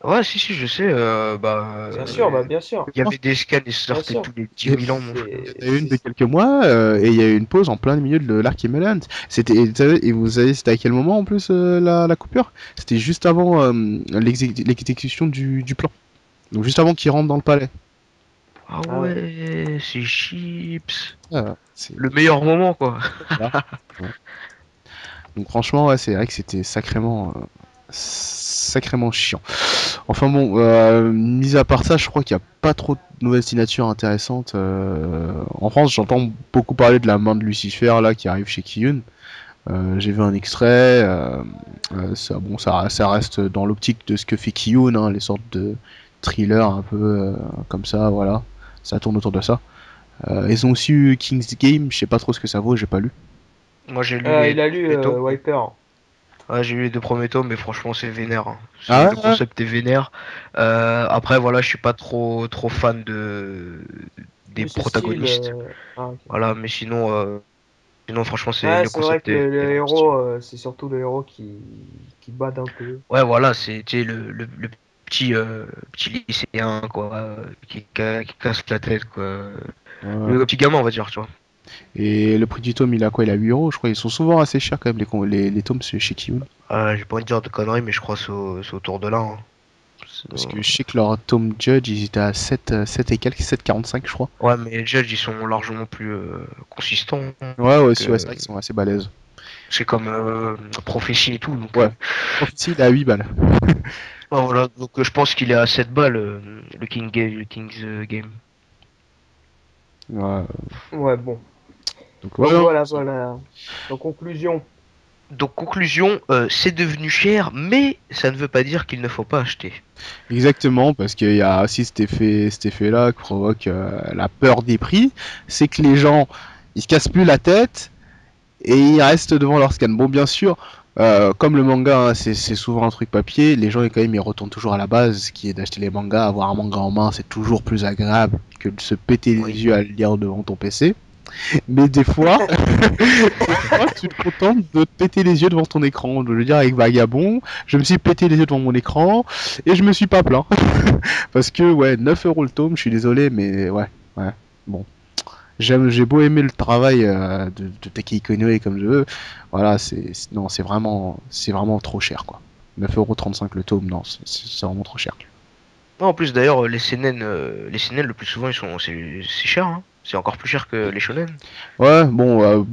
Ouais, si, je sais. Bien sûr, bah bien sûr, Il y avait des scans, ils bien sortaient sûr. tous les dix Il mille ans, mon frère. y en a une de quelques mois et il y a eu une pause en plein milieu de l'Archimélène. Et vous savez, c'était à quel moment en plus la coupure? C'était juste avant l'exécution du plan. Donc juste avant qu'il rentre dans le palais. Ah Ah ouais. ouais, c'est chips. Ah, c'est Le meilleur moment, quoi. là. Ouais. Donc franchement, ouais, c'est vrai que c'était sacrément chiant. Enfin bon, mis à part ça, je crois qu'il n'y a pas trop de nouvelles signatures intéressantes. En France, j'entends beaucoup parler de la main de Lucifer là qui arrive chez Kiyun. J'ai vu un extrait. Ça, bon, ça reste dans l'optique de ce que fait Kiyun, hein, les sortes de thrillers un peu comme ça, voilà. Ça tourne autour de ça. Ils ont aussi eu King's Game, je sais pas trop ce que ça vaut, j'ai pas lu. Moi j'ai lu les Il a lu premiers tomes. Wiper. Ouais, j'ai lu les 2 premiers tomes, mais franchement c'est vénère, hein. Ah Le ouais, ouais. concept est vénère. Après voilà, je suis pas trop fan des Plus ce style. protagonistes. Ah, ok. Voilà, mais sinon franchement c'est Ouais, le c'est vrai concept que est le vraiment héros, stylé. c'est surtout le héros qui bade un peu. Ouais, voilà, c'est tu sais, le petit lycéen quoi, qui casse la tête quoi. Ouais. Le petit gamin on va dire, tu vois. Et le prix du tome, il a quoi? Il a 8 euros, je crois. Ils sont souvent assez chers quand même, les tomes chez Kiyun. J'ai pas envie de dire de conneries, mais je crois que c'est autour de là, hein. Parce que je sais que leur tome Judge, ils étaient à 7 et quelques, 7,45 je crois. Ouais, mais les Judge ils sont largement plus consistants, hein, Ouais, ouais, aussi, ouais, que c'est vrai qu'ils sont assez balèzes. c'est comme Prophétie et tout. Donc, Ouais. Prophecy, il est à 8 balles. ouais, voilà, donc je pense qu'il est à 7 balles, le King's Game. Ouais. Ouais, bon. Donc Donc voilà. voilà. En conclusion, Donc conclusion, c'est devenu cher, mais ça ne veut pas dire qu'il ne faut pas acheter. Exactement, parce qu'il y a aussi cet effet-là qui provoque la peur des prix. C'est que les gens, ils se cassent plus la tête et ils restent devant leur scan. Bon, bien sûr, comme le manga, hein, c'est souvent un truc papier, les gens, quand même, ils retournent toujours à la base, qui est d'acheter les mangas. Avoir un manga en main, c'est toujours plus agréable que de se péter les Oui. yeux à le lire devant ton PC. Mais des fois, tu te contentes de te péter les yeux devant ton écran. Je veux dire, avec Vagabond, je me suis pété les yeux devant mon écran et je me suis pas plaint. Parce que, ouais, 9 euros le tome, je suis désolé, mais ouais, ouais, bon. J'ai beau aimer le travail de Takehiko Inoue comme je veux, voilà, non, c'est vraiment trop cher, quoi. 9,35 € le tome, non, c'est vraiment trop cher. Non, en plus d'ailleurs, les seinen le plus souvent c'est cher, hein. C'est encore plus cher que les shonen. Ouais, bon,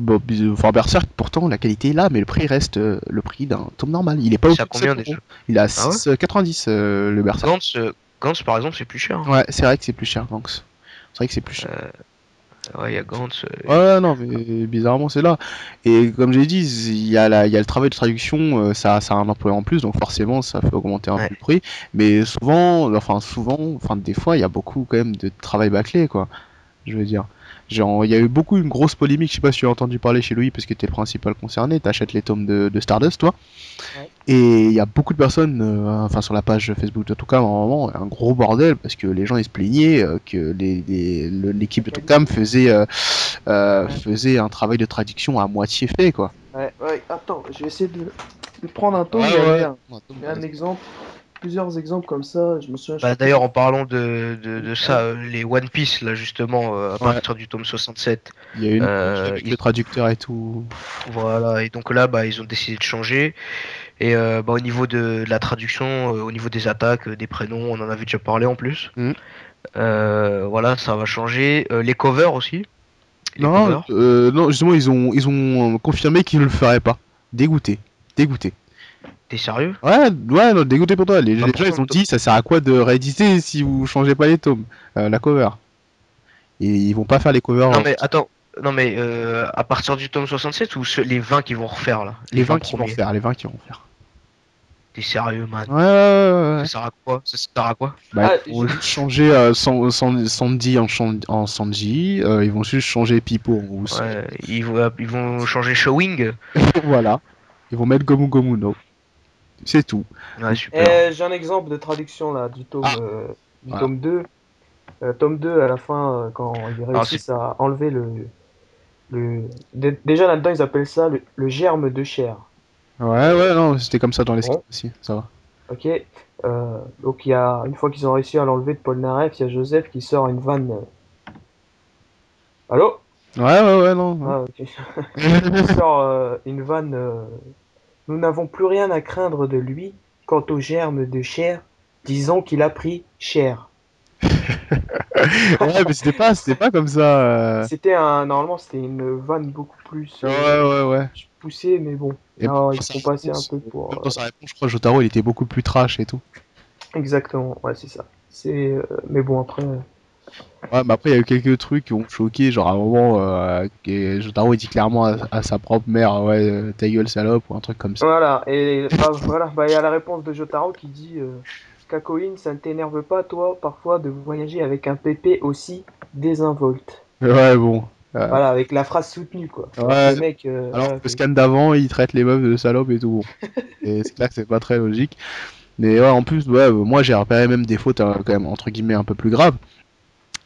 enfin, Berserk, pourtant, la qualité est là, mais le prix reste le prix d'un tome normal. Il est pas C'est à au-dessus de 7 combien euros. déjà? Il est à Ah ouais? 6,90 le Berserk. Gantz par exemple c'est plus cher, hein. Ouais, c'est vrai que c'est plus cher, Banks. C'est vrai que c'est plus cher. Ouais, il y a Gantz. Ouais, non, mais bizarrement, c'est là. Et comme j'ai dit, il y a le travail de traduction, ça a un employé en plus, donc forcément, ça fait augmenter un peu Ouais. le prix. Mais souvent, enfin, des fois, il y a beaucoup quand même de travail bâclé, quoi. Je veux dire. Genre, il y a eu une grosse polémique, je sais pas si tu as entendu parler chez Louis, parce que t'es le principal concerné, t'achètes les tomes de Stardust, toi. ouais. Et il y a beaucoup de personnes, enfin sur la page Facebook en tout cas, vraiment un gros bordel, parce que les gens ils se plaignaient que l'équipe de Tokam faisait un travail de traduction à moitié fait, quoi. Ouais, attends, je vais essayer de prendre un tome. Ouais, Il y avait ouais. un exemple, plusieurs exemples comme ça. Je me souviens, je Bah crois que d'ailleurs en parlant de ça, ouais, les One Piece là justement, à Ouais. partir du tome 67, Il y a une avec ils le traducteur et tout. voilà, et donc là bah ils ont décidé de changer. Et bah, au niveau de la traduction, au niveau des attaques, des prénoms, on en avait déjà parlé en plus. Hmm. Voilà, ça va changer. Les covers aussi. Les Non, covers. non, justement ils ont confirmé qu'ils ne le feraient pas. Dégoûté, dégoûté. T'es sérieux? Ouais, ouais, non, dégoûté pour toi. Bah Les gens pourtant ils ont dit ça sert à quoi de rééditer si vous changez pas les tomes, la cover. Et ils vont pas faire les covers. non mais attends. Non mais à partir du tome 67 ou les 20 qui vont refaire là? Les Les 20 20 qui vont premiers? faire, les 20 qui vont faire. T'es sérieux, man? Ouais, ouais, ouais, Ça ouais. sert à quoi? Ça sert à quoi? Bah, ah, ils vont juste changer Sandy en Sanji, ils vont juste changer Pipo en Usopp. Ouais, ils vont changer Showing. Voilà. Ils vont mettre Gomu Gomu no. C'est tout. Ouais, super. j'ai un exemple de traduction là Ah, du voilà. tome 2. Tome 2 à la fin, quand ils Alors c'est réussissent à enlever déjà là-dedans, ils appellent ça le germe de chair. Ouais, ouais, non, c'était comme ça dans les skins Bon, aussi, ça va. ok. Donc une fois qu'ils ont réussi à l'enlever de Paul Naref, il y a Joseph qui sort une vanne. Allô? Ouais, ouais, ouais, non. Ouais. Ah, ok. Qui sort une vanne. Nous n'avons plus rien à craindre de lui. Quant au germe de chair, disons qu'il a pris cher. Ouais, mais c'était pas comme ça. Normalement, c'était une vanne beaucoup plus Ouais, ouais, ouais. poussée, mais bon. Et Là, ils font passer un peu même pour. dans sa réponse, je crois, Jotaro, il était beaucoup plus trash et tout. Exactement, ouais, c'est ça. Mais bon, après. Ouais, mais après, il y a eu quelques trucs qui ont choqué, genre à un moment, Jotaro il dit clairement à sa propre mère, ouais, ta gueule salope, ou un truc comme ça. Voilà, et bah voilà, bah il y a la réponse de Jotaro qui dit Kakoin, ça ne t'énerve pas, toi, parfois, de voyager avec un pépé aussi désinvolte. Ouais, bon. Voilà, avec la phrase soutenue, quoi. Alors que Ouais, le mec, alors voilà, que le scan d'avant, il traite les meufs de salopes et tout. Bon. Et c'est clair que c'est pas très logique. Mais ouais, en plus, ouais, moi j'ai repéré même des fautes quand même, entre guillemets, un peu plus graves.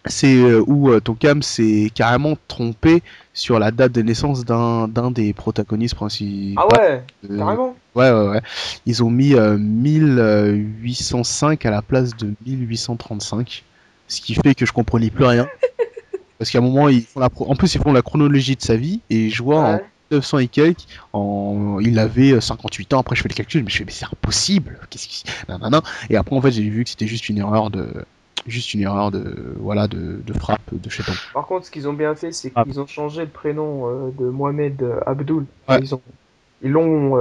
C'est où Tokam s'est carrément trompé sur la date de naissance d'un des protagonistes Ah principaux. ouais, Euh, carrément. ouais, ouais, ouais. Ils ont mis 1805 à la place de 1835. Ce qui fait que je comprenais plus rien. Parce qu'à un moment, en plus, ils font la chronologie de sa vie. Et je vois en Ouais. 900 et quelques, il avait 58 ans. Après, je fais le calcul, mais je fais, mais c'est impossible. Qu'est-ce qui. Nanana. Et après, en fait, j'ai vu que c'était juste une erreur de. Juste une erreur de. Voilà, de frappe de chez Tom. Par contre, ce qu'ils ont bien fait, c'est Ah, qu'ils ont changé le prénom de Mohamed Abdul. Enfin, ouais, ils ouais, l'ont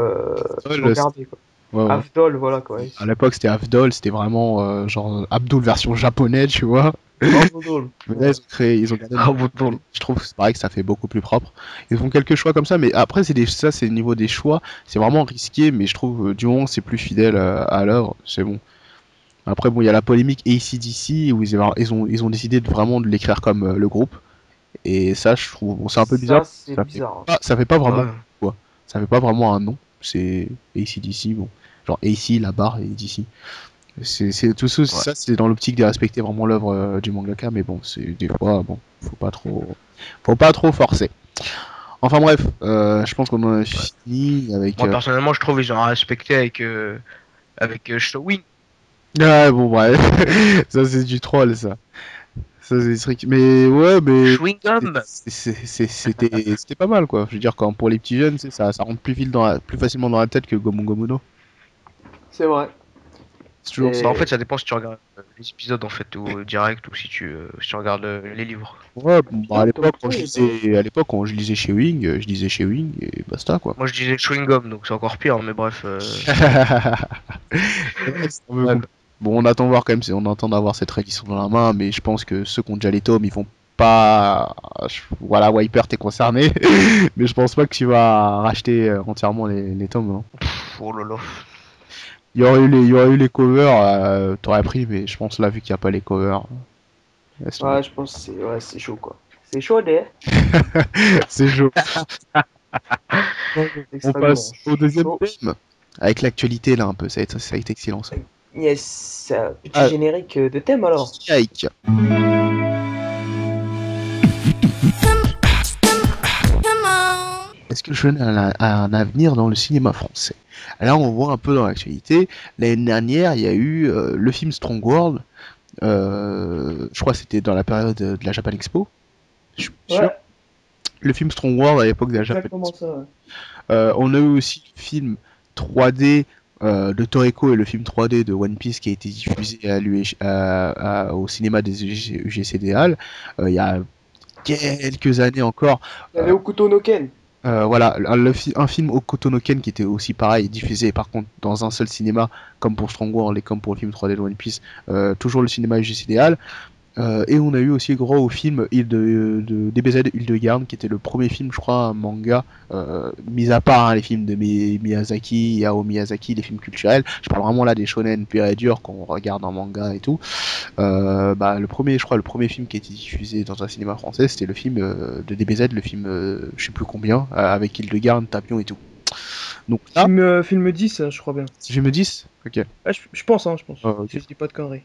gardé, quoi. ouais, ouais. Avdol, voilà, quoi. À l'époque, c'était Avdol, c'était vraiment genre Abdul version japonais, tu vois. Abdul. Mais là, Ouais. ils ont gardé le Ah, nom. bon, bon. Je trouve c'est pareil que ça fait beaucoup plus propre. Ils font quelques choix comme ça, mais après, ça, c'est le niveau des choix. C'est vraiment risqué, mais je trouve du moment que c'est plus fidèle à l'œuvre, c'est bon. Après, bon, il y a la polémique AC/DC où ils ont décidé vraiment de l'écrire comme le groupe. Et ça, je trouve, bon, c'est un peu bizarre. Ça, c'est bizarre. Ça fait pas vraiment Ouais. quoi. Ça fait pas vraiment un nom. C'est AC/DC, bon. Genre AC, la barre et DC. C'est tout ça, Ouais. ça c'est dans l'optique de respecter vraiment l'œuvre du mangaka, mais bon, c'est des fois, bon, faut pas trop forcer. Enfin bref, je pense qu'on en a Ouais. fini avec. Moi, personnellement, je trouve qu'ils ont respecté avec Showing. Ah bon bref, ça c'est du troll ça. Ça c'est strict. Mais ouais, mais Chewing Gum. c'était pas mal quoi. Je veux dire quand pour les petits jeunes, ça rentre plus facilement dans la tête que Gomu Gomu no. C'est vrai. C'est toujours ça. Bah, en fait, Et ça dépend si tu regardes les épisodes en fait ou direct ou si tu regardes les livres. Ouais, bon, bah, à épisode, Tom l'époque quand Cruise, ouais. je lisais chez Wing, je lisais chez Wing et basta quoi. Moi, je disais chewing gum, donc c'est encore pire. Mais bref. Ouais, c'est un peu Ouais, compliqué. Bon, on attend voir quand même, on entend d'avoir cette réédition dans la main, mais je pense que ceux qui ont déjà les tomes, ils vont pas. Voilà, Wiper, t'es concerné, mais je pense pas que tu vas racheter entièrement les tomes. Hein. oh là là. Il y aurait eu les covers, t'aurais pris, mais je pense là, vu qu'il n'y a pas les covers, laisse tomber. Ouais, je pense que c'est chaud, quoi. C'est chaud, des. C'est chaud. C'est On extrêmement passe au deuxième chaud. thème, avec l'actualité là un peu, ça a été excellent ça. Yes, petit Ah, générique de thème alors. Yike. Est-ce que le shonen a un avenir dans le cinéma français? Là, on voit un peu dans l'actualité. L'année dernière, il y a eu le film Strong World. Je crois que c'était dans la période de la Japan Expo. Je suis sûr. Ouais, Le film Strong World à l'époque de la Japan exactement Expo. ça. Ouais. On a eu aussi le film 3D de Toreko et le film 3D de One Piece qui a été diffusé au cinéma des UGC Halles il y a quelques années encore. Il y avait Okuto no Ken. Voilà, un film Hokuto no Ken qui était aussi pareil, diffusé par contre dans un seul cinéma, comme pour Strong World et comme pour le film 3D de One Piece, toujours le cinéma UGC Idéal. Et on a eu aussi droit au film DBZ Hildegarde, qui était le premier film, je crois, un manga, mis à part hein, les films de Miyazaki, Hayao Miyazaki, les films culturels. Je parle vraiment là des shonen purs et durs qu'on regarde en manga et tout. Je crois, le premier film qui a été diffusé dans un cinéma français, c'était le film de DBZ, le film, je sais plus combien, avec Hildegarde, Tapion et tout. Donc là, Film 10, je crois bien. si je me dis, ok. Ah, je pense, hein, je pense. Ok. Si je dis pas de conneries.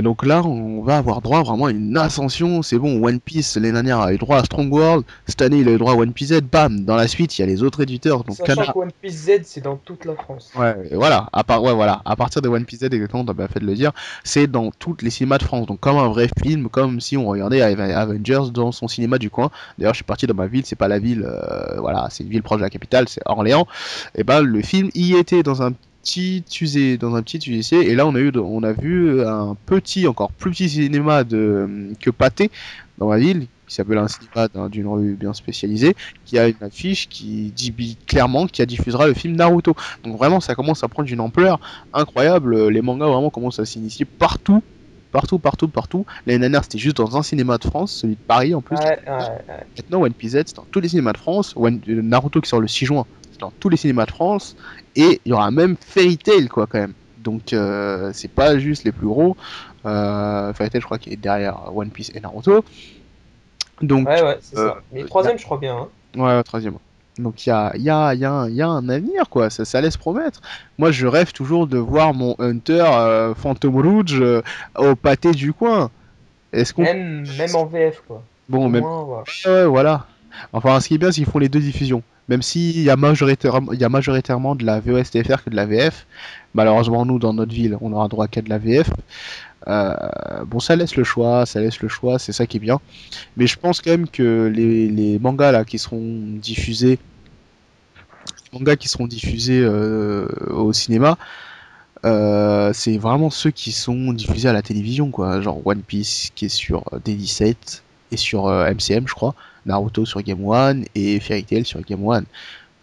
Donc là, on va avoir droit vraiment à une ascension. C'est bon, One Piece l'année dernière a eu droit à Strong World. Cette année, il a eu droit à One Piece Z. Bam! Dans la suite, il y a les autres éditeurs. Donc Sachant que One Piece Z, c'est dans toute la France. Ouais, et voilà. Voilà. À partir de One Piece Z, exactement, t'as bien fait de le dire. C'est dans toutes les cinémas de France. Donc comme un vrai film, comme si on regardait Avengers dans son cinéma du coin. D'ailleurs, je suis parti dans ma ville. C'est pas la ville, voilà, c'est une ville proche de la capitale. C'est Orléans. Et ben, le film y était dans un petit UGC et là on a vu un petit encore plus petit cinéma que Pathé dans ma ville qui s'appelle un cinéma d'une revue bien spécialisée, qui a une affiche qui dit clairement qu'il diffusera le film Naruto. Donc vraiment, ça commence à prendre une ampleur incroyable. Les mangas vraiment commencent à s'initier partout. Partout, partout, partout. L'année dernière, c'était juste dans un cinéma de France, celui de Paris en plus. Ouais. Maintenant, One Piece Z, c'est dans tous les cinémas de France. Naruto qui sort le 6 juin, c'est dans tous les cinémas de France. Et il y aura même Fairy Tail, quoi, quand même. Donc, c'est pas juste les plus gros. Fairy Tail, je crois qu'il est derrière One Piece et Naruto. Donc, Ouais, c'est euh, ça. Mais troisième, je crois bien. Hein. ouais, troisième. Donc, il y a un avenir, quoi. Ça laisse promettre. Moi, je rêve toujours de voir mon Hunter Phantom Rouge au pâté du coin. Est-ce qu'on. Même en VF, quoi. Bon, Au même. moins, voilà. Ouais, voilà. Enfin, ce qui est bien, c'est qu'ils font les deux diffusions. Même s'il y a majoritairement de la VOSTFR que de la VF. Malheureusement, nous, dans notre ville, on aura droit qu'à de la VF. Bon, ça laisse le choix, c'est ça qui est bien. Mais je pense quand même que les mangas là qui seront diffusés au cinéma, c'est vraiment ceux qui sont diffusés à la télévision, quoi. Genre One Piece qui est sur D17 et sur MCM, je crois. Naruto sur Game One et Fairy Tail sur Game One.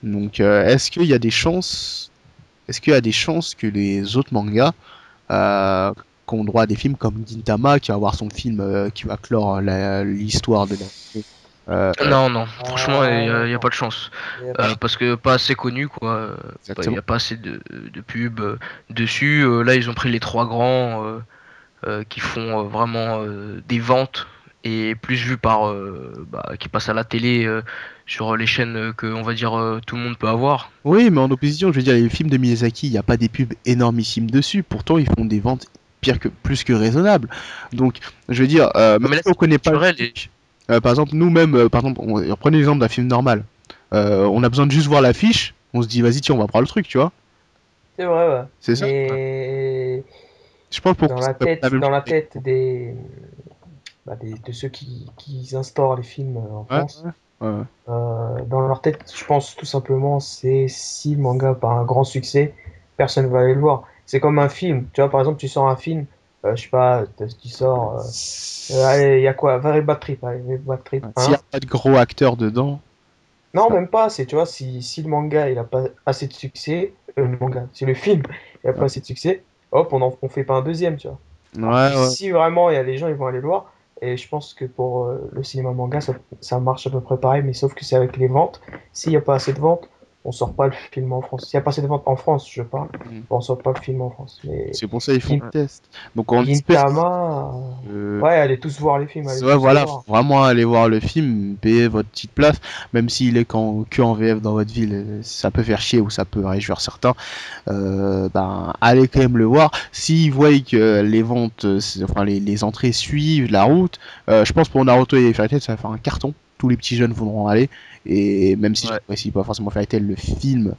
Donc, est-ce qu'il y a des chances que les autres mangas qui ont droit à des films comme Gintama, qui va avoir son film qui va clore l'histoire de Naruto, Non, non, franchement, y a pas de chance. Il y a pas- Parce que pas assez connu, quoi. Il y exactement. a pas assez de pubs dessus. Là, ils ont pris les trois grands qui font vraiment des ventes et plus vus qui passent à la télé sur les chaînes que, on va dire, tout le monde peut avoir. Oui, mais en opposition, je veux dire, les films de Miyazaki, il n'y a pas des pubs énormissimes dessus. Pourtant, ils font des ventes plus que raisonnables. Donc, je veux dire, même Mais là, si on connaît pas c'est le vrai, truc, par exemple, nous-mêmes, par exemple, prenez l'exemple d'un film normal. On a besoin de juste voir l'affiche. On se dit, vas-y, tiens, on va prendre le truc, tu vois. C'est vrai, ouais. C'est ça. Mais Je pense pour que ça soit la même dans la chose. tête de ceux qui instaurent les films en Ouais, France, ouais, ouais. dans leur tête, je pense tout simplement, c'est si le manga n'a pas un grand succès, personne va aller le voir. C'est comme un film. Tu vois, par exemple, tu sors un film, je sais pas, tu sors. Allez, il y a quoi? Very Bad Trip. Allez, Very Bad Trip Ouais. S'il n'y 1. a pas de gros acteurs dedans, Non, ça. même pas. C'est, tu vois, si le manga il a pas assez de succès, le manga, si le film il a pas assez de succès, hop, on fait pas un deuxième, tu vois. Ouais, Alors que ouais. si vraiment il y a des gens, ils vont aller le voir. Et je pense que pour le cinéma manga, ça marche à peu près pareil, mais sauf que c'est avec les ventes. S'il n'y a pas assez de ventes, on sort pas le film en France. S'il n'y a pas assez de ventes en France, je parle, Mm. on sort pas le film en France. Mais C'est pour ça qu'ils font Gin- le test. Donc on espère Gintama, que ouais, allez tous voir les films, allez ouais, tous les voilà, voir. vraiment aller voir le film, payer votre petite place, même s'il est que en VF dans votre ville, ça peut faire chier ou ça peut réjouir certains. Ben allez quand même le voir. S'ils voient que les ventes, enfin les entrées suivent la route, je pense pour Naruto et Fairy Tail ça va faire un carton. Tous les petits jeunes voudront aller. Et même si Ouais. j'apprécie pas forcément Fairy Tail, le film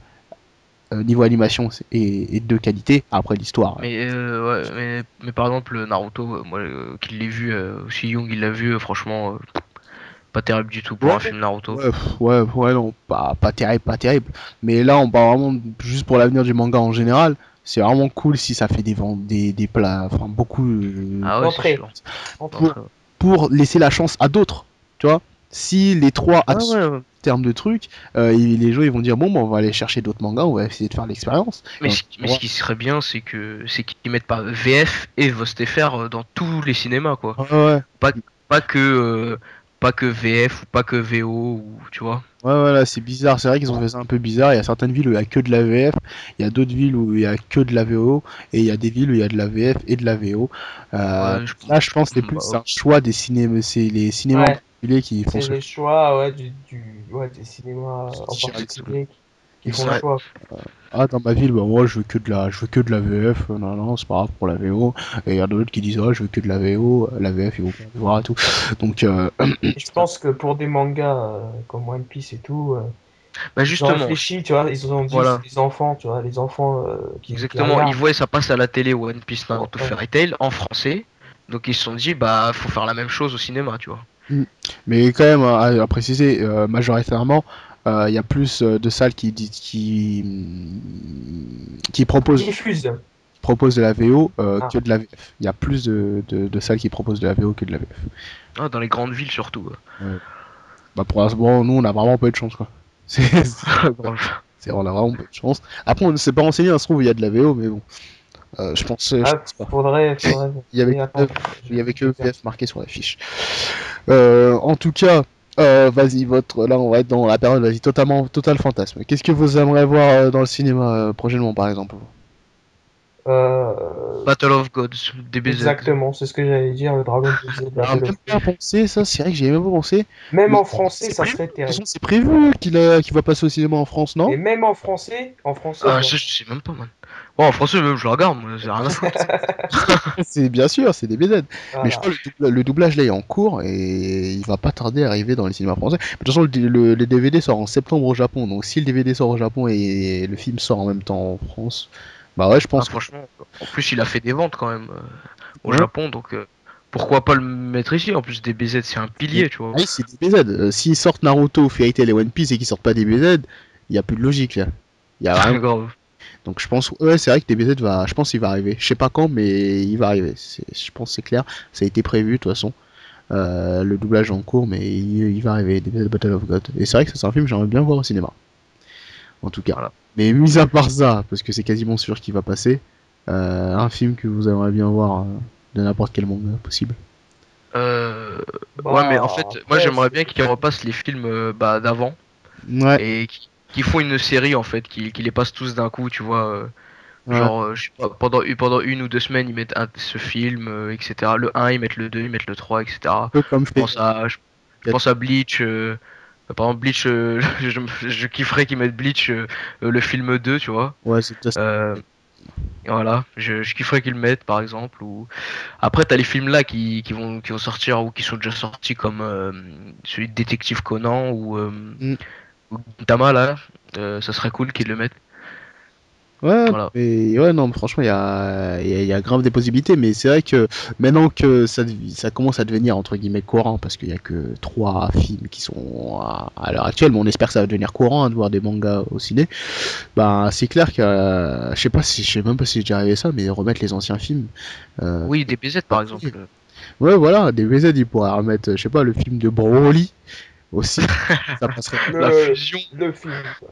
niveau animation est de qualité. Après l'histoire. Mais par exemple, Naruto, moi qui l'ai vu, aussi Young il l'a vu, franchement, pas terrible du tout pour Ouais, un film Naruto. ouais, non, pas terrible, pas terrible. Mais là, on parle vraiment juste pour l'avenir du manga en général. C'est vraiment cool si ça fait des ventes, des plats, enfin beaucoup Ah ouais, c'est D'entrée, sûr. entrée. pour, pour laisser la chance à d'autres, tu vois. Si les trois Ouais, en ouais. termes de trucs, les gens ils vont dire bon, bah, on va aller chercher d'autres mangas, on va essayer de faire l'expérience. Et Mais ce qui serait bien, c'est qu'ils mettent pas VF et VOSTFR dans tous les cinémas, quoi. ouais, Pas, pas que, pas que VF ou pas que VO, ou, tu vois. ouais, là, c'est bizarre. C'est vrai qu'ils ont fait ça un peu bizarre. Il y a certaines villes où il y a que de la VF, il y a d'autres villes où il y a que de la VO, et il y a des villes où il y a de la VF et de la VO. Ouais, Là, je pense que c'est bah, plus un choix des cinémas, c'est les cinémas en Ouais, particulier qui font c'est ce les choix ouais, ouais, des cinémas en choix. particulier qui Ils font sont le ouais. choix. ah dans ma ville, bah moi je veux que de la VF, non non c'est pas grave pour la VO. Et il y a d'autres qui disent ah je veux que de la VO, la VF il faut pas le voir et tout. Donc Et je pense que pour des mangas comme One Piece et tout, Bah ils ont justement, réfléchi, tu vois, ils ont dit c'est voilà. des enfants, tu vois, les enfants qui Exactement, ils regardent. voient ça passe à la télé One Piece Naruto Ouais. Fairy Tail en français. Donc ils se sont dit, bah, faut faire la même chose au cinéma, tu vois. mm. Mais quand même à préciser, majoritairement, il y a plus de salles qui proposent Diffuse. proposent de la VO Ah. que de la VF. Il y a plus de salles qui proposent de la VO que de la VF. Ah, dans les grandes villes surtout. Ouais. Bah pour l'instant, nous on a vraiment pas eu de chance quoi. On a vraiment pas de chance. Après on ne s'est pas renseigné, ça se trouve il y a de la VO, mais bon. Je Ah, pense pas. faudrait. Il y avait Mais attends, il y avait je que vais faire. VF marqué sur la fiche. En tout cas, vas-y, là on va être dans la période, vas-y, total fantasme. Qu'est-ce que vous aimeriez voir dans le cinéma prochainement par exemple? Euh, Battle of Gods, DBZ. Exactement, c'est ce que j'allais dire, le Dragon Ball Z J'aurais Battle même of pas God. pensé ça, c'est vrai que j'y ai même pas pensé. Même Mais en français, c'est ça prévu, serait de toute façon terrible. c'est prévu qu'il va passer au cinéma en France, non? Et même en français, Ah, genre. ça, je sais même pas, man. Bon, en français, même, je le regarde, moi, j'ai rien à foutre. C'est bien sûr, c'est des BZ. Mais je Voilà. crois que le doublage là est en cours et il va pas tarder à arriver dans les cinémas français. Mais de toute façon, le DVD sort en septembre au Japon, donc si le DVD sort au Japon et le film sort en même temps en France, bah ouais, je Ah, pense que. franchement, en plus, il a fait des ventes quand même au Ouais. Japon, donc pourquoi pas le mettre ici? En plus, DBZ, c'est un Et- pilier, tu vois. ah oui, c'est des BZ. S'ils sortent Naruto, Fairy Tail et One Piece et qu'ils sortent pas des BZ, il y a plus de logique là. Il y a vraiment. Grave. Donc je pense, ouais, c'est vrai que DBZ va, je pense qu'il va arriver. Je sais pas quand, mais il va arriver. Je pense que c'est clair. Ça a été prévu de toute façon. Le doublage est en cours, mais il va arriver. DBZ Battle of God. Et c'est vrai que ça, c'est un film que j'aimerais bien voir au cinéma. En tout cas. Voilà. Mais mis à part ça, parce que c'est quasiment sûr qu'il va passer, un film que vous aimeriez bien voir de n'importe quel manga possible. Euh, ouais, mais en Bah, fait, moi, après, j'aimerais bien qu'ils repassent les films bah, d'avant Ouais, et qu'ils font une série, en fait, qu'ils les passent tous d'un coup, tu vois. ouais. Genre, je sais pas, pendant 1 ou 2 semaines, ils mettent ce film, etc. Le 1, ils mettent le 2, ils mettent le 3, etc. Un peu comme Je fait. pense à, je, je pense à Bleach. Par exemple, Bleach, je kifferais qu'ils mettent Bleach, le film 2, tu vois. Ouais, c'est déjà. Euh, voilà, je kifferais qu'ils le mettent, par exemple. Ou... Après, t'as les films là qui vont sortir ou qui sont déjà sortis, comme celui de Détective Conan Mm. ou Gintama, là. Ça serait cool qu'ils le mettent. Ouais, Voilà. mais ouais, non, mais franchement, il y a grave des possibilités, mais c'est vrai que maintenant que ça commence à devenir entre guillemets courant, parce qu'il y a que 3 films qui sont à l'heure actuelle, mais on espère que ça va devenir courant hein, de voir des mangas au ciné. Bah, c'est clair que je sais même pas si j'ai déjà arrivé ça, mais remettre les anciens films. Oui, DBZ, par exemple. Ouais, voilà, des VZ, ils pourraient remettre, je sais pas, le film de Broly aussi, ça passerait. La le, fusion. le film, quoi.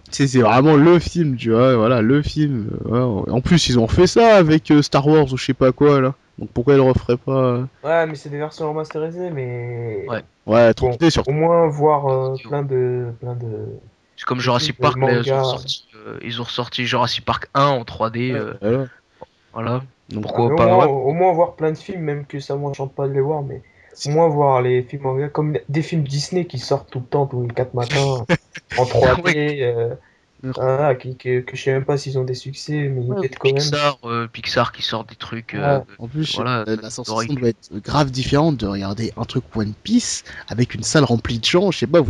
C'est vraiment le film, tu vois, voilà, le film. Ouais. En plus, ils ont fait ça avec Star Wars ou je sais pas quoi, là. Donc pourquoi ils le referaient pas Ouais, mais c'est des versions remasterisées, mais Ouais. Ouais, bon, 3D surtout. au moins voir Vidéo. C'est comme de films Jurassic de Park, là, manga. ils ont ressorti Jurassic Park 1 en 3D, Ouais, voilà. voilà. Donc, Ah, mais Pourquoi pas, ouais. au moins voir plein de films, même que ça m'enchante pas de les voir, mais au moins voir les films manga, comme des films Disney qui sortent tout le temps, tous les 4 matins, en Ouais, 3D, voilà, que je sais même pas s'ils ont des succès, mais ils ouais, ou mettent quand même. Pixar qui sort des trucs, Ouais. en plus, voilà, la faudrait sensation que- doit être grave différente de regarder un truc One Piece avec une salle remplie de gens. Je sais pas,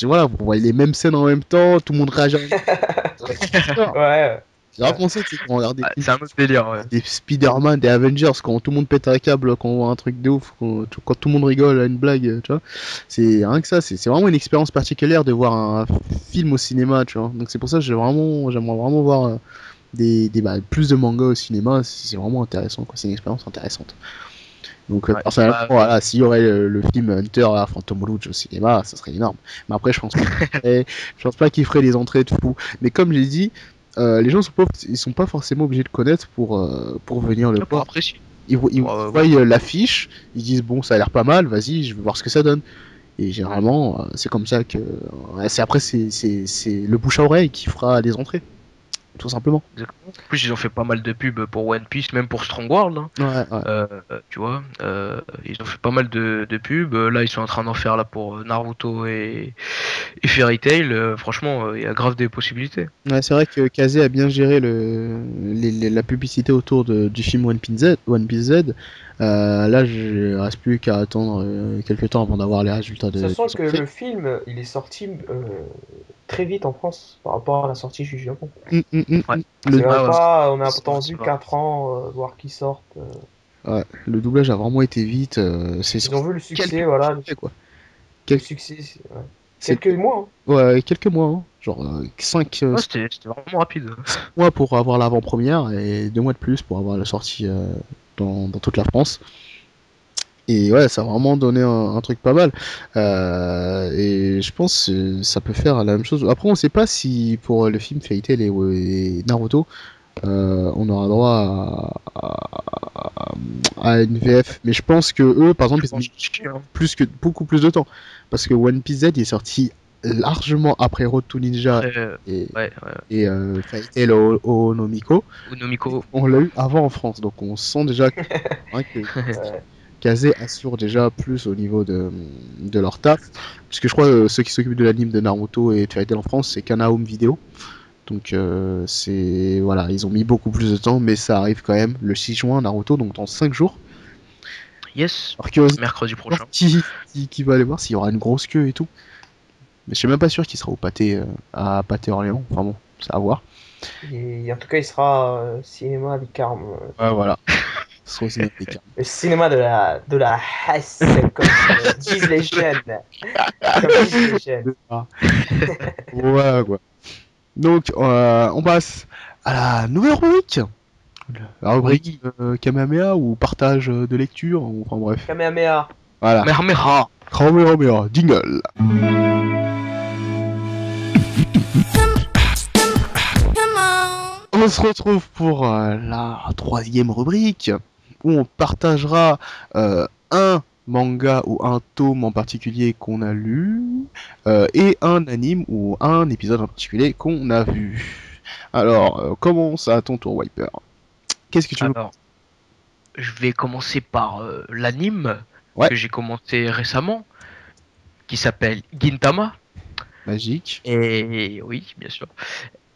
voilà, vous voyez les mêmes scènes en même temps, tout le monde réagit en même temps. Ça doit être bizarre. Ouais, J'ai ouais. pensé, tu sais, quand on regarde des Ah, films c'est un autre délire, ouais. des Spider-Man, des Avengers, quand tout le monde pète un câble, quand on voit un truc de ouf, quand tout le monde rigole à une blague, tu vois. C'est rien que ça, c'est vraiment une expérience particulière de voir un film au cinéma, tu vois. Donc c'est pour ça que j'aimerais vraiment voir plus de mangas au cinéma, c'est vraiment intéressant, quoi. C'est une expérience intéressante. Donc Ouais, personnellement, bah, voilà, s'il y aurait le film Hunter à Phantom Rouge au cinéma, ça serait énorme. Mais après, je pense pas qu'il ferait des entrées de fou. Mais comme j'ai dit, les gens ils sont pas forcément obligés de connaître pour venir le pour voir. apprécier. Ils voient Oui. l'affiche, ils disent bon, ça a l'air pas mal, vas-y, je vais voir ce que ça donne. Et généralement, c'est comme ça que, c'est après, c'est le bouche à oreille qui fera les entrées, tout simplement. Exactement. En plus, ils ont fait pas mal de pubs pour One Piece, même pour Strong World, hein. Ouais, ouais. Tu vois, ils ont fait pas mal de pubs. Là, ils sont en train d'en faire là pour Naruto et Fairy Tail. Franchement, il y a grave des possibilités. Ouais, c'est vrai que Kazé a bien géré la publicité autour du film One Piece Z. One Piece Z. Là, je reste plus qu'à attendre quelques temps avant d'avoir les résultats Sachant des que entrées. le film, il est sorti très vite en France par rapport à la sortie du Japon. Ouais. Le, C'est même Ouais, ouais, pas, on a c'est vrai, c'est attendu vrai. 4 ans, voir qu'ils sortent. ouais, le doublage a vraiment été vite. C'est Ils ont sorti vu le quelques succès, voilà, mois, quoi. le Quel- succès, ouais. c'est Quelques mois, hein. ouais, quelques mois, hein. Genre 5 Ouais, c'était vraiment rapide. mois pour avoir l'avant-première et 2 mois de plus pour avoir la sortie dans toute la France. Et ouais, ça a vraiment donné un truc pas mal. Et je pense que ça peut faire la même chose. Après, on sait pas si pour le film Fairy Tail et Naruto, on aura droit à une VF. Mais je pense que eux, par exemple, Je ils ont pense mis que, hein. beaucoup plus de temps. Parce que One Piece Z est sorti largement après Road to Ninja Après, et, ouais, ouais. et Fairy Tail au Nomiko. Unomiko. On l'a eu avant en France, donc on sent déjà que Ouais. Kazé assure déjà plus au niveau de leur taf. Parce que je crois ceux qui s'occupent de l'anime de Naruto et de Fairy Tail en France, c'est Kana Home Video. Donc c'est voilà, ils ont mis beaucoup plus de temps, mais ça arrive quand même le 6 juin Naruto, donc dans 5 jours. Yes, Alors curiosité, mercredi prochain. qui va aller voir s'il y aura une grosse queue et tout. Mais je suis même pas sûr qu'il sera au pâté à Pâté Orléans. Enfin bon, c'est à voir. Et en tout cas, il sera cinéma des Carmes. Ouais, voilà. Ce sera au cinéma des Carmes. Le cinéma de la Hesse, comme disent les jeunes. Comme disent les jeunes. Ah, voilà quoi. Donc on passe à la nouvelle rubrique. La rubrique Oui. Kamehameha ou partage de lecture, ou, enfin bref. Kamehameha. Voilà. Mermeha. Kamehameha, jingle. On se retrouve pour la troisième rubrique où on partagera un manga ou un tome en particulier qu'on a lu et un anime ou un épisode en particulier qu'on a vu. Alors, commence à ton tour, Wiper. Qu'est-ce que tu veux? Alors, je vais commencer par l'anime Ouais, que j'ai commencé récemment, qui s'appelle Gintama. magique. Et oui, bien sûr.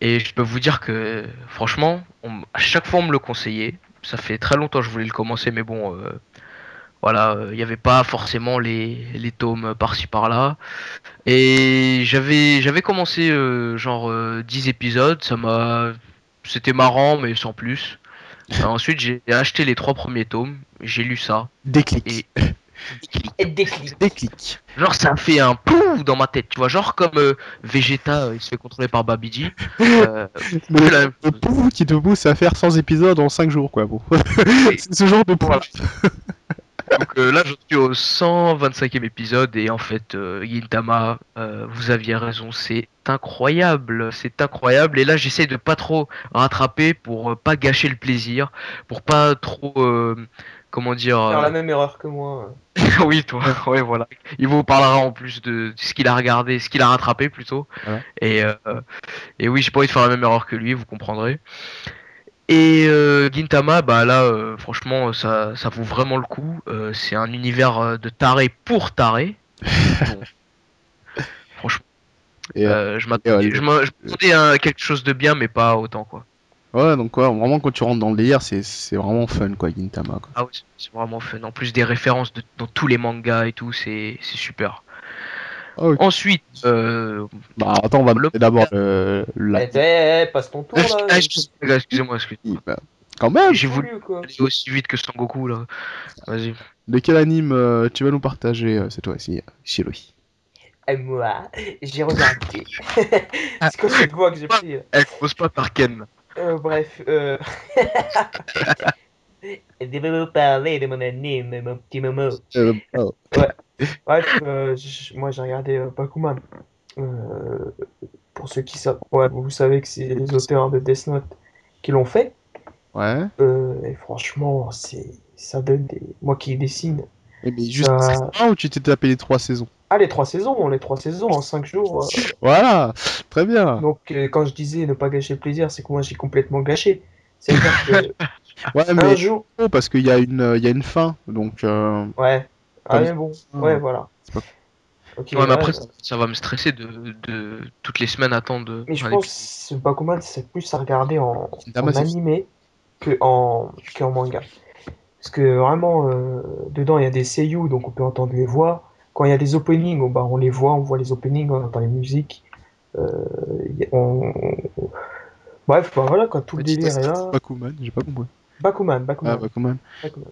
Et je peux vous dire que, franchement, à chaque fois on me le conseillait. Ça fait très longtemps que je voulais le commencer, mais bon, voilà, il n'y avait pas forcément les tomes par-ci par-là. Et j'avais commencé genre 10 épisodes, c'était marrant, mais sans plus. Ensuite, j'ai acheté les 3 premiers tomes, j'ai lu ça, Déclic. et déclic. Et déclic. Déclic. Genre, ça me fait un pouf dans ma tête, tu vois, genre comme Vegeta, il se fait contrôler par Babidi. Euh, Le, la même le chose. pouf qui te pousse à faire 100 épisodes en 5 jours, quoi. Bon. Oui, C'est ce genre de pouf. voilà. Donc là, je suis au 125e épisode et en fait, Gintama, vous aviez raison, c'est incroyable. Et là, j'essaie de pas trop rattraper pour pas gâcher le plaisir, pour pas trop, comment dire, Faire la même erreur que moi. oui, toi, ouais, voilà. Il vous parlera en plus de ce qu'il a regardé, ce qu'il a rattrapé plutôt. Voilà. Et, euh, et oui, j'ai pas envie de faire la même erreur que lui, vous comprendrez. Et Gintama, bah là, franchement, ça vaut vraiment le coup. C'est un univers de taré pour taré. Donc, franchement, Et, je m'attendais à quelque chose de bien, mais pas autant, quoi. ouais, donc ouais, vraiment quand tu rentres dans le délire, c'est vraiment fun quoi, Gintama quoi. Ah oui, c'est vraiment fun. En plus des références dans tous les mangas et tout, c'est super. Ah, ok. Ensuite, Bah attends, on va le demander d'abord Passe ton tour là. excusez-moi, excusez-moi. bah, quand même. J'ai voulu Voulu, quoi. aller aussi vite que Sangoku là. Vas-y. De quel anime tu vas nous partager cette fois-ci, Shiroi? Et moi, j'ai regardé. Ah, C'est quoi cette voix que j'ai pris là? elle commence pas par Ken. Bref. Devez-vous parler de mon anime, mon petit Momo. Oh. Ouais. Bref, moi j'ai regardé Bakuman. Euh, pour ceux qui savent, ouais, vous savez que c'est les auteurs de Death Note qui l'ont fait. Ouais. Et franchement, ça donne des. Moi qui dessine, Mais juste ça. un ou tu t'es tapé les 3 saisons? Ah, les trois saisons en 5 jours. Voilà, très bien. Donc, quand je disais ne pas gâcher le plaisir, c'est que moi j'ai complètement gâché. C'est-à-dire que Ouais, un mais jour. oh, parce il y a une fin, donc Ouais. Ah, comme mais ça, bon. Ouais, hein, voilà. c'est pas. Ok, Ouais, mais ouais. après, ça va me stresser de toutes les semaines attendre Mais je un pense épisode. que Bakuman, c'est plus à regarder Gintama, en animé que en manga. Parce que vraiment, dedans, il y a des seiyuu, donc on peut entendre les voix. Quand il y a des openings, bah, on les voit, on voit les openings, on entend les musiques. Euh, Bref, bah, voilà, quand tout le petit délire est là. Bakuman, j'ai pas compris. Bakuman, Ah, Bakuman, Bakuman. Bakuman.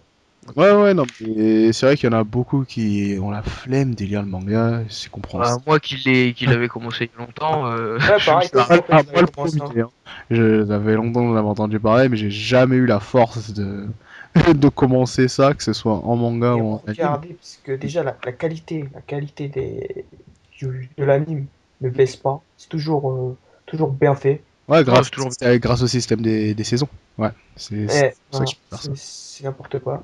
Ouais, non, mais c'est vrai qu'il y en a beaucoup qui ont la flemme de lire le manga, c'est compréhensible. Moi qui l'avais commencé il y a longtemps, Ouais, je me pareil, suis Tom, arrêté. en fait, je Moi, l'avais le commencé. premier, hein. Ça fait longtemps que j'en avais entendu parler, mais j'ai jamais eu la force de, de commencer ça, que ce soit en manga Et ou en anime. regardez, parce que déjà, la qualité de l'anime ne baisse pas. C'est toujours bien fait. Ouais, Ouais, c'est toujours. grâce au système des saisons. Ouais, c'est Et, pour ça voilà, qu'il faut faire ça. c'est n'importe quoi.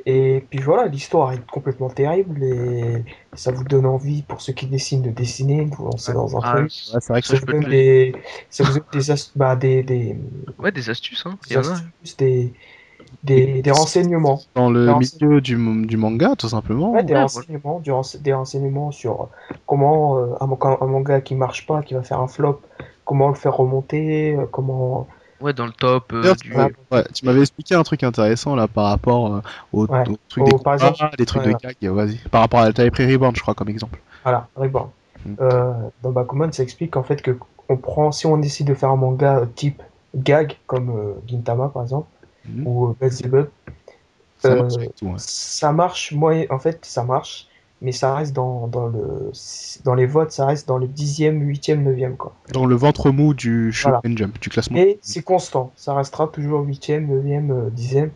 Et puis voilà, l'histoire est complètement terrible et ça vous donne envie, pour ceux qui dessinent, de dessiner, de vous lancer Ouais, dans un Ah, truc. ouais, c'est vrai que Ça ça, c'est je vous peux te donne le dire. ça vous donne Ouais, des astuces, hein. Il des y en a, hein. astuces, des renseignements. dans Des le rense- milieu du manga, tout ouais, simplement. Ouais, voilà. des renseignements sur comment un manga qui marche pas, qui va faire un flop, comment le faire remonter, comment. Ouais, dans le top D'ailleurs, Voilà, ouais, tu m'avais expliqué un truc intéressant là par rapport ouais. au truc des Par combats, exemple, des trucs ouais, de gag, vas-y. Par rapport à t'avais pris Reborn, je crois, comme exemple. voilà, Reborn. Mm. Dans Bakuman, ça explique en fait que si on décide de faire un manga type gag, comme Gintama par exemple, Mm. ou Beelzebub, Ça marche euh, avec tout, ouais. ça marche, en fait, ça marche, mais ça reste dans les votes, ça reste dans le 10e, 8e, 9e, quoi. Dans le ventre mou du Voilà. Shonen Jump, du classement. Et c'est constant, ça restera toujours 8e, 9e, 10e,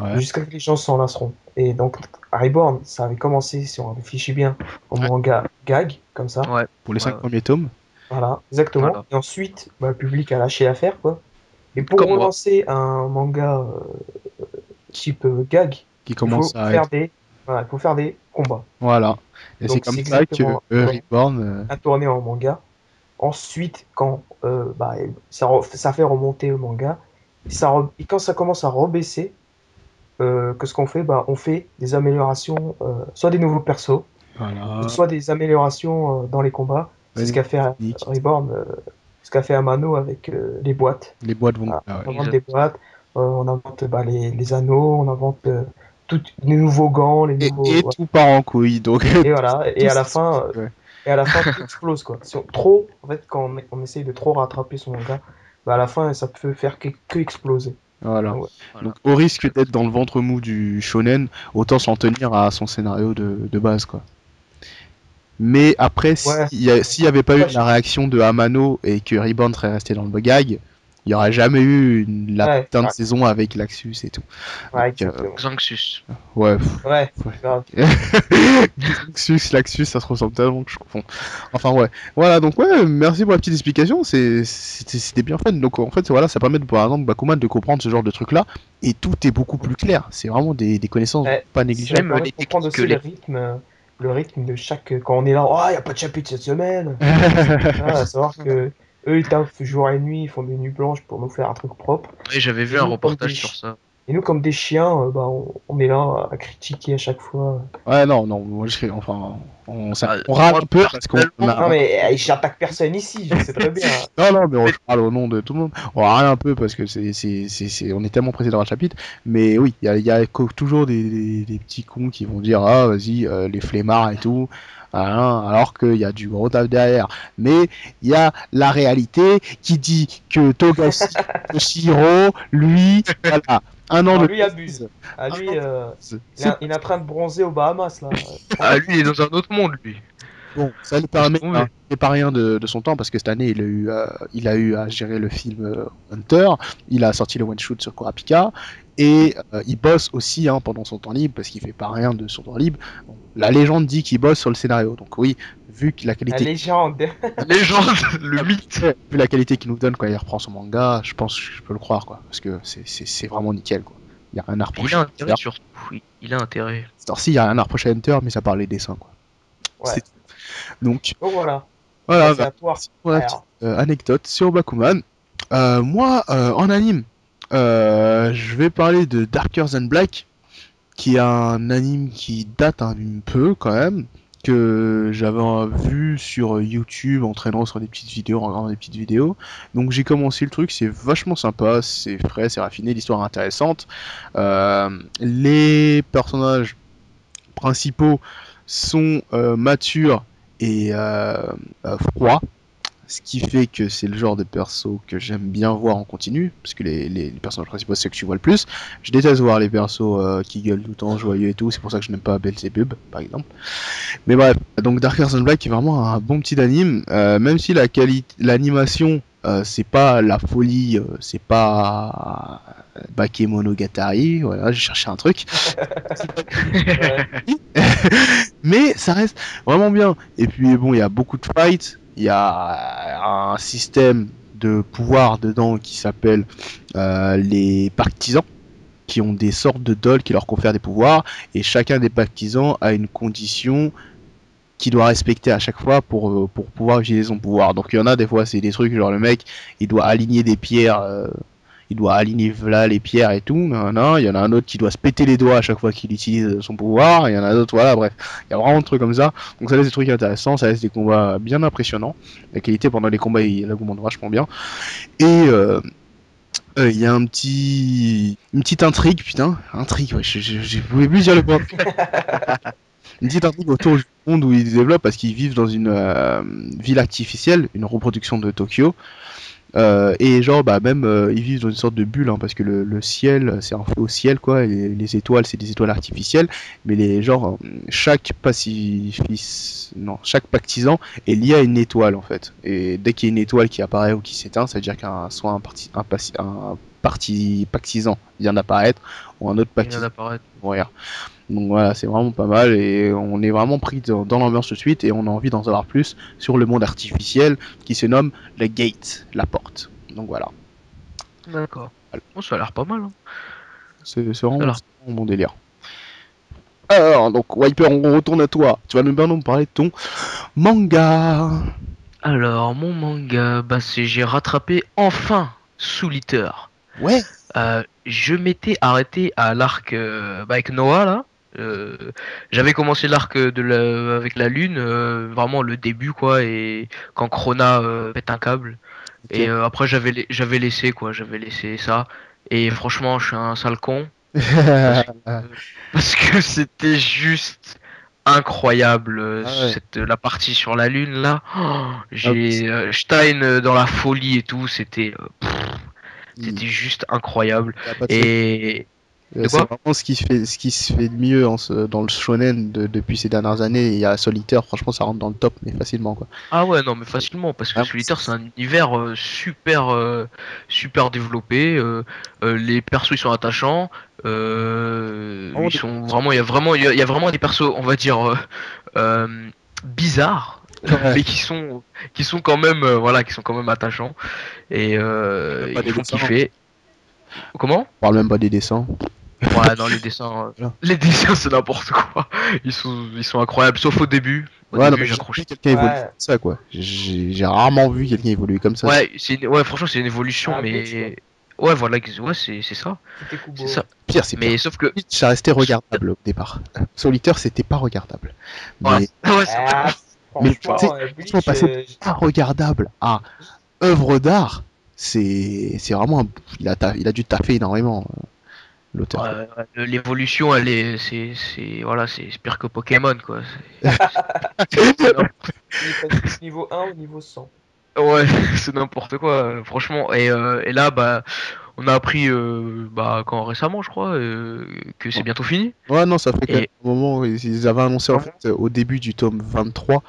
Ouais. jusqu'à ce que les gens s'en lasseront. Et donc, Reborn, ça avait commencé, si on réfléchit bien, en Ouais. manga gag, comme ça. Ouais, Pour les ouais, 5 ouais. premiers tomes. Voilà, exactement. Voilà. Et ensuite, bah, le public a lâché l'affaire, quoi. Et pour Comme moi. relancer un manga type gag, Qui il commence faut à faire être. des combats. Voilà. Et c'est Donc comme c'est ça que exactement voilà, Reborn. à tourner en manga. Ensuite, quand ça fait remonter le manga, et quand ça commence à rebaisser, que ce qu'on fait, bah, on fait des améliorations, soit des nouveaux persos, ou Voilà. soit des améliorations dans les combats. C'est ce Ouais, qu'a fait technique. Reborn, ce qu'a fait Amano avec les boîtes. Les boîtes vont. Voilà. Ah ouais. On invente Exact. des boîtes, on invente bah, les anneaux, on invente les nouveaux gants, les Et nouveaux. Voilà. tout part en couille. Donc, Et voilà, tout ça. Ouais. et à la fin, tout explose, quoi. Trop, en fait, quand on essaye de trop rattraper son manga, bah, à la fin, ça peut faire que exploser. Voilà. Donc, ouais. Voilà. Donc, au risque d'être dans Exactement. le ventre mou du shonen, autant s'en tenir à son scénario de base, quoi. Mais après, Ouais, s'il n'y avait pas eu ouais, la réaction de Hamano et que Reborn serait resté dans le gag, il n'y aurait jamais eu la ouais, putain de ouais, saison avec Laxus et tout. Donc, ouais, exactement. Xanxus. ouais. Ouais, grave. Ouais. Laxus, ça se ressemble tellement que je confonds. Enfin, ouais. Voilà, donc, ouais, merci pour la petite explication. C'était bien fait. Donc, en fait, voilà, ça permet, par exemple, Bakuman de comprendre ce genre de truc-là. Et tout est beaucoup plus clair. C'est vraiment des connaissances Ouais, pas ça négligeables. Même permet de les comprendre techniques, aussi le rythme de chaque. Quand on est là, oh, il n'y a pas de chapitre cette semaine. Ah, à savoir que eux, ils taffent jour et nuit, ils font des nuits blanches pour nous faire un truc propre. ouais, j'avais Et vu un nous, reportage sur ça. et nous, comme des chiens, bah, on est là à critiquer à chaque fois. Ouais, non, non, moi je serais, enfin, Ah, on râle moi, un peu parce qu'on a, Non, personnellement, mais j'attaque personne ici, je sais très bien. non, non, mais mais- je parle au nom de tout le monde. On râle un peu parce que on est tellement pressé d'avoir le chapitre. Mais oui, il y a toujours des petits cons qui vont dire, ah, vas-y, les flemmards et tout. Alors qu'il y a du gros taf derrière. Mais il y a la réalité qui dit que Togashi Toshiro, lui, voilà, un an Non, de lui abuse. pause. Ah, Un lui, an de pause. C'est il est en train de bronzer aux Bahamas, là. ah, Tranquille. lui, il est dans un autre monde, lui. bon, ça lui Laisse permet, hein, tomber. il n'est pas rien de son temps parce que cette année il a eu à gérer le film Hunter, il a sorti le one shot sur Kurapika et il bosse aussi hein, pendant son temps libre parce qu'il fait pas rien de son temps libre. Bon, la légende dit qu'il bosse sur le scénario, donc oui, vu que la La qualité, légende. La légende, le mythe. vu la qualité qu'il nous donne quand il reprend son manga, je pense que je peux le croire quoi, parce que c'est vraiment nickel quoi. Il y a rien à Il reprocher a à intérêt Hunter. surtout. Il a intérêt. Si il y a rien à reprocher à Hunter, mais ça parle des dessins quoi. Ouais. C'est donc Donc voilà. voilà, Vas-y, bah, à toi. merci pour la petite Alors, anecdote sur Bakuman. Moi, en anime, je vais parler de Darker Than Black, qui est un anime qui date un peu quand même, que j'avais vu sur YouTube en traînant sur des petites vidéos, en regardant des petites vidéos. Donc j'ai commencé le truc, c'est vachement sympa, c'est frais, c'est raffiné, l'histoire est intéressante. Les personnages principaux sont matures et froids. Ce qui fait que c'est le genre de perso que j'aime bien voir en continu, parce que les personnages principaux, c'est ceux que tu vois le plus. Je déteste voir les persos qui gueulent tout le temps, joyeux et tout, c'est pour ça que je n'aime pas Belzebub, par exemple. Mais bref, donc Darker Sun Black est vraiment un bon petit anime, même si la qualité, l'animation, c'est pas la folie, c'est pas Bakemonogatari, voilà, j'ai cherché un truc. Ouais. Mais ça reste vraiment bien. Et puis bon, il y a beaucoup de fights, il y a un système de pouvoir dedans qui s'appelle les partisans, qui ont des sortes de dolls qui leur confèrent des pouvoirs, et chacun des partisans a une condition qu'il doit respecter à chaque fois pour pouvoir utiliser son pouvoir. Donc il y en a des fois, c'est des trucs genre le mec, il doit aligner des pierres, il doit aligner là les pierres et tout. Non, non. Il y en a un autre qui doit se péter les doigts à chaque fois qu'il utilise son pouvoir. Il y en a d'autres, voilà, bref. Il y a vraiment des trucs comme ça. Donc ça laisse des trucs intéressants, ça laisse des combats bien impressionnants. La qualité pendant les combats, il augmente vachement bien. Et il y a une petite intrigue, putain, intrigue, ouais, je pouvais plus dire le mot. Une petite intrigue autour du monde où ils développent parce qu'ils vivent dans une ville artificielle, une reproduction de Tokyo. Et genre bah même ils vivent dans une sorte de bulle, hein, parce que le ciel c'est un faux ciel quoi, et les étoiles c'est des étoiles artificielles, mais les genre chaque chaque pactisan est lié à une étoile en fait, et dès qu'il y a une étoile qui apparaît ou qui s'éteint, ça veut dire qu'un soit un parti pactisan vient d'apparaître ou un autre Il vient pactisan d'apparaître. mourir. Donc voilà, c'est vraiment pas mal et on est vraiment pris dans l'ambiance tout de suite et on a envie d'en savoir plus sur le monde artificiel qui se nomme le Gate, la porte. Donc voilà, D'accord. Bon, ça a l'air pas mal, hein. c'est Ça a vraiment l'air. un bon délire. Alors, donc Wiper, on retourne à toi. Tu vas nous bien nous parler de ton manga. Alors, mon manga, bah c'est j'ai rattrapé enfin Soul Eater. Ouais. Je m'étais arrêté à l'arc avec Noah là. Euh, J'avais commencé l'arc avec la lune, vraiment le début quoi, et quand Krona pète un câble. Ok. Et après j'avais laissé quoi, j'avais laissé ça. Et franchement, je suis un sale con parce que parce que c'était juste incroyable Ah ouais. la partie sur la lune là. Oh, Ah, j'ai Stein dans la folie et tout, il c'était juste incroyable. y a pas de secret. Et de C'est quoi? vraiment ce qui se fait de mieux dans le shonen depuis ces dernières années. Il y a Solitaire, franchement, ça rentre dans le top, mais facilement quoi. Ah ouais, non mais facilement parce que Vraiment, Solitaire c'est un univers super développé. Les persos ils sont attachants. vraiment Ils sont vraiment il y a vraiment des persos on va dire bizarres. ouais. Mais qui sont quand même voilà qui sont quand même attachants et Même pas ils des font dessins. kiffer. Comment? On parle même pas des dessins. Ouais, non, les dessins, Voilà. les dessins, c'est n'importe quoi. Ils sont incroyables, sauf au début. Au Ouais, non, début, mais j'ai jamais j'accroche. vu quelqu'un évoluer comme Ouais, ça, quoi. J'ai rarement vu quelqu'un évoluer comme ça. Ouais, ouais, franchement, c'est une c'est évolution, un Bleach quoi. mais ouais, voilà, ouais, c'est ça, C'était c'est Kubo. ça. Pire, c'est pire. Mais sauf que, Ça restait regardable au départ. Solitaire, c'était pas regardable. ouais, Mais, ouais, c'est vrai. Ah, mais tu sais, franchement, franchement, Bleach, passer de pas regardable à œuvre d'art, c'est vraiment il a dû taffer énormément, l'auteur, quoi. L'évolution, voilà, c'est pire que Pokémon, quoi. C'est n'importe- il est passé du niveau 1 au niveau 100. Ouais, c'est n'importe quoi, franchement. Et là, bah, on a appris, bah, quand récemment, je crois, que c'est Ouais. bientôt fini. Ouais, non, ça fait quand même Et un moment, ils avaient annoncé en vraiment, fait au début du tome 23 ouais.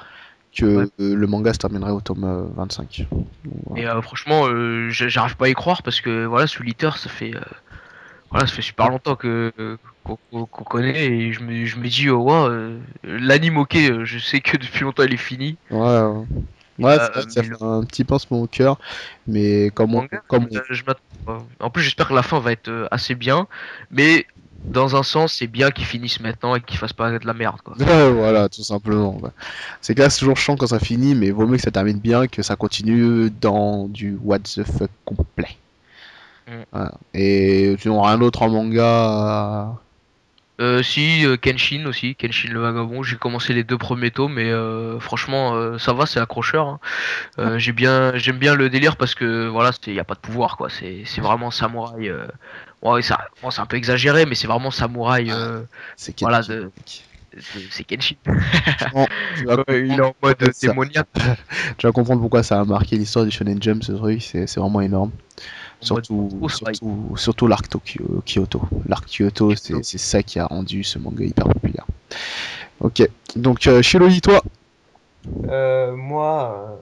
que le manga se terminerait au tome 25. Donc, voilà. Et franchement, j'arrive pas à y croire parce que voilà, Solitaire, voilà, ça fait super longtemps qu'on connaît et je me dis, oh, wow, l'anime, ok, je sais que depuis longtemps il est fini. Ouais, ouais. Ouais, c'est vrai que ça Mais fait le un petit pincement au cœur, mais manga, comme je m'attends pas. En plus, j'espère que la fin va être assez bien, mais dans un sens, c'est bien qu'ils finissent maintenant et qu'ils fassent pas de la merde, quoi. ouais, voilà, tout simplement. Ouais. C'est que là, c'est toujours chiant quand ça finit, mais vaut mieux que ça termine bien que ça continue dans du what the fuck complet. Mm. Voilà. Et tu n'auras rien d'autre en manga. Si, Kenshin aussi, Kenshin le vagabond, j'ai commencé les deux premiers tomes, mais franchement, ça va, c'est accrocheur, hein. J'aime bien le délire parce que voilà, y a pas de pouvoir quoi. C'est vraiment samouraï. Ouais, ça, bon, c'est un peu exagéré, mais c'est vraiment samouraï. C'est Voilà, Kenji, mec. c'est Kenshin. Non, tu vas Il est en mode comprendre ça. démoniaque. Tu vas comprendre pourquoi ça a marqué l'histoire du Shonen Jump, ce truc, c'est vraiment énorme. En mode Surtout, grosse vibe. surtout l'arc Kyoto. L'arc Kyoto, Kyoto. c'est ça qui a rendu ce manga hyper populaire. Ok, donc Shiro, dis-toi. Moi,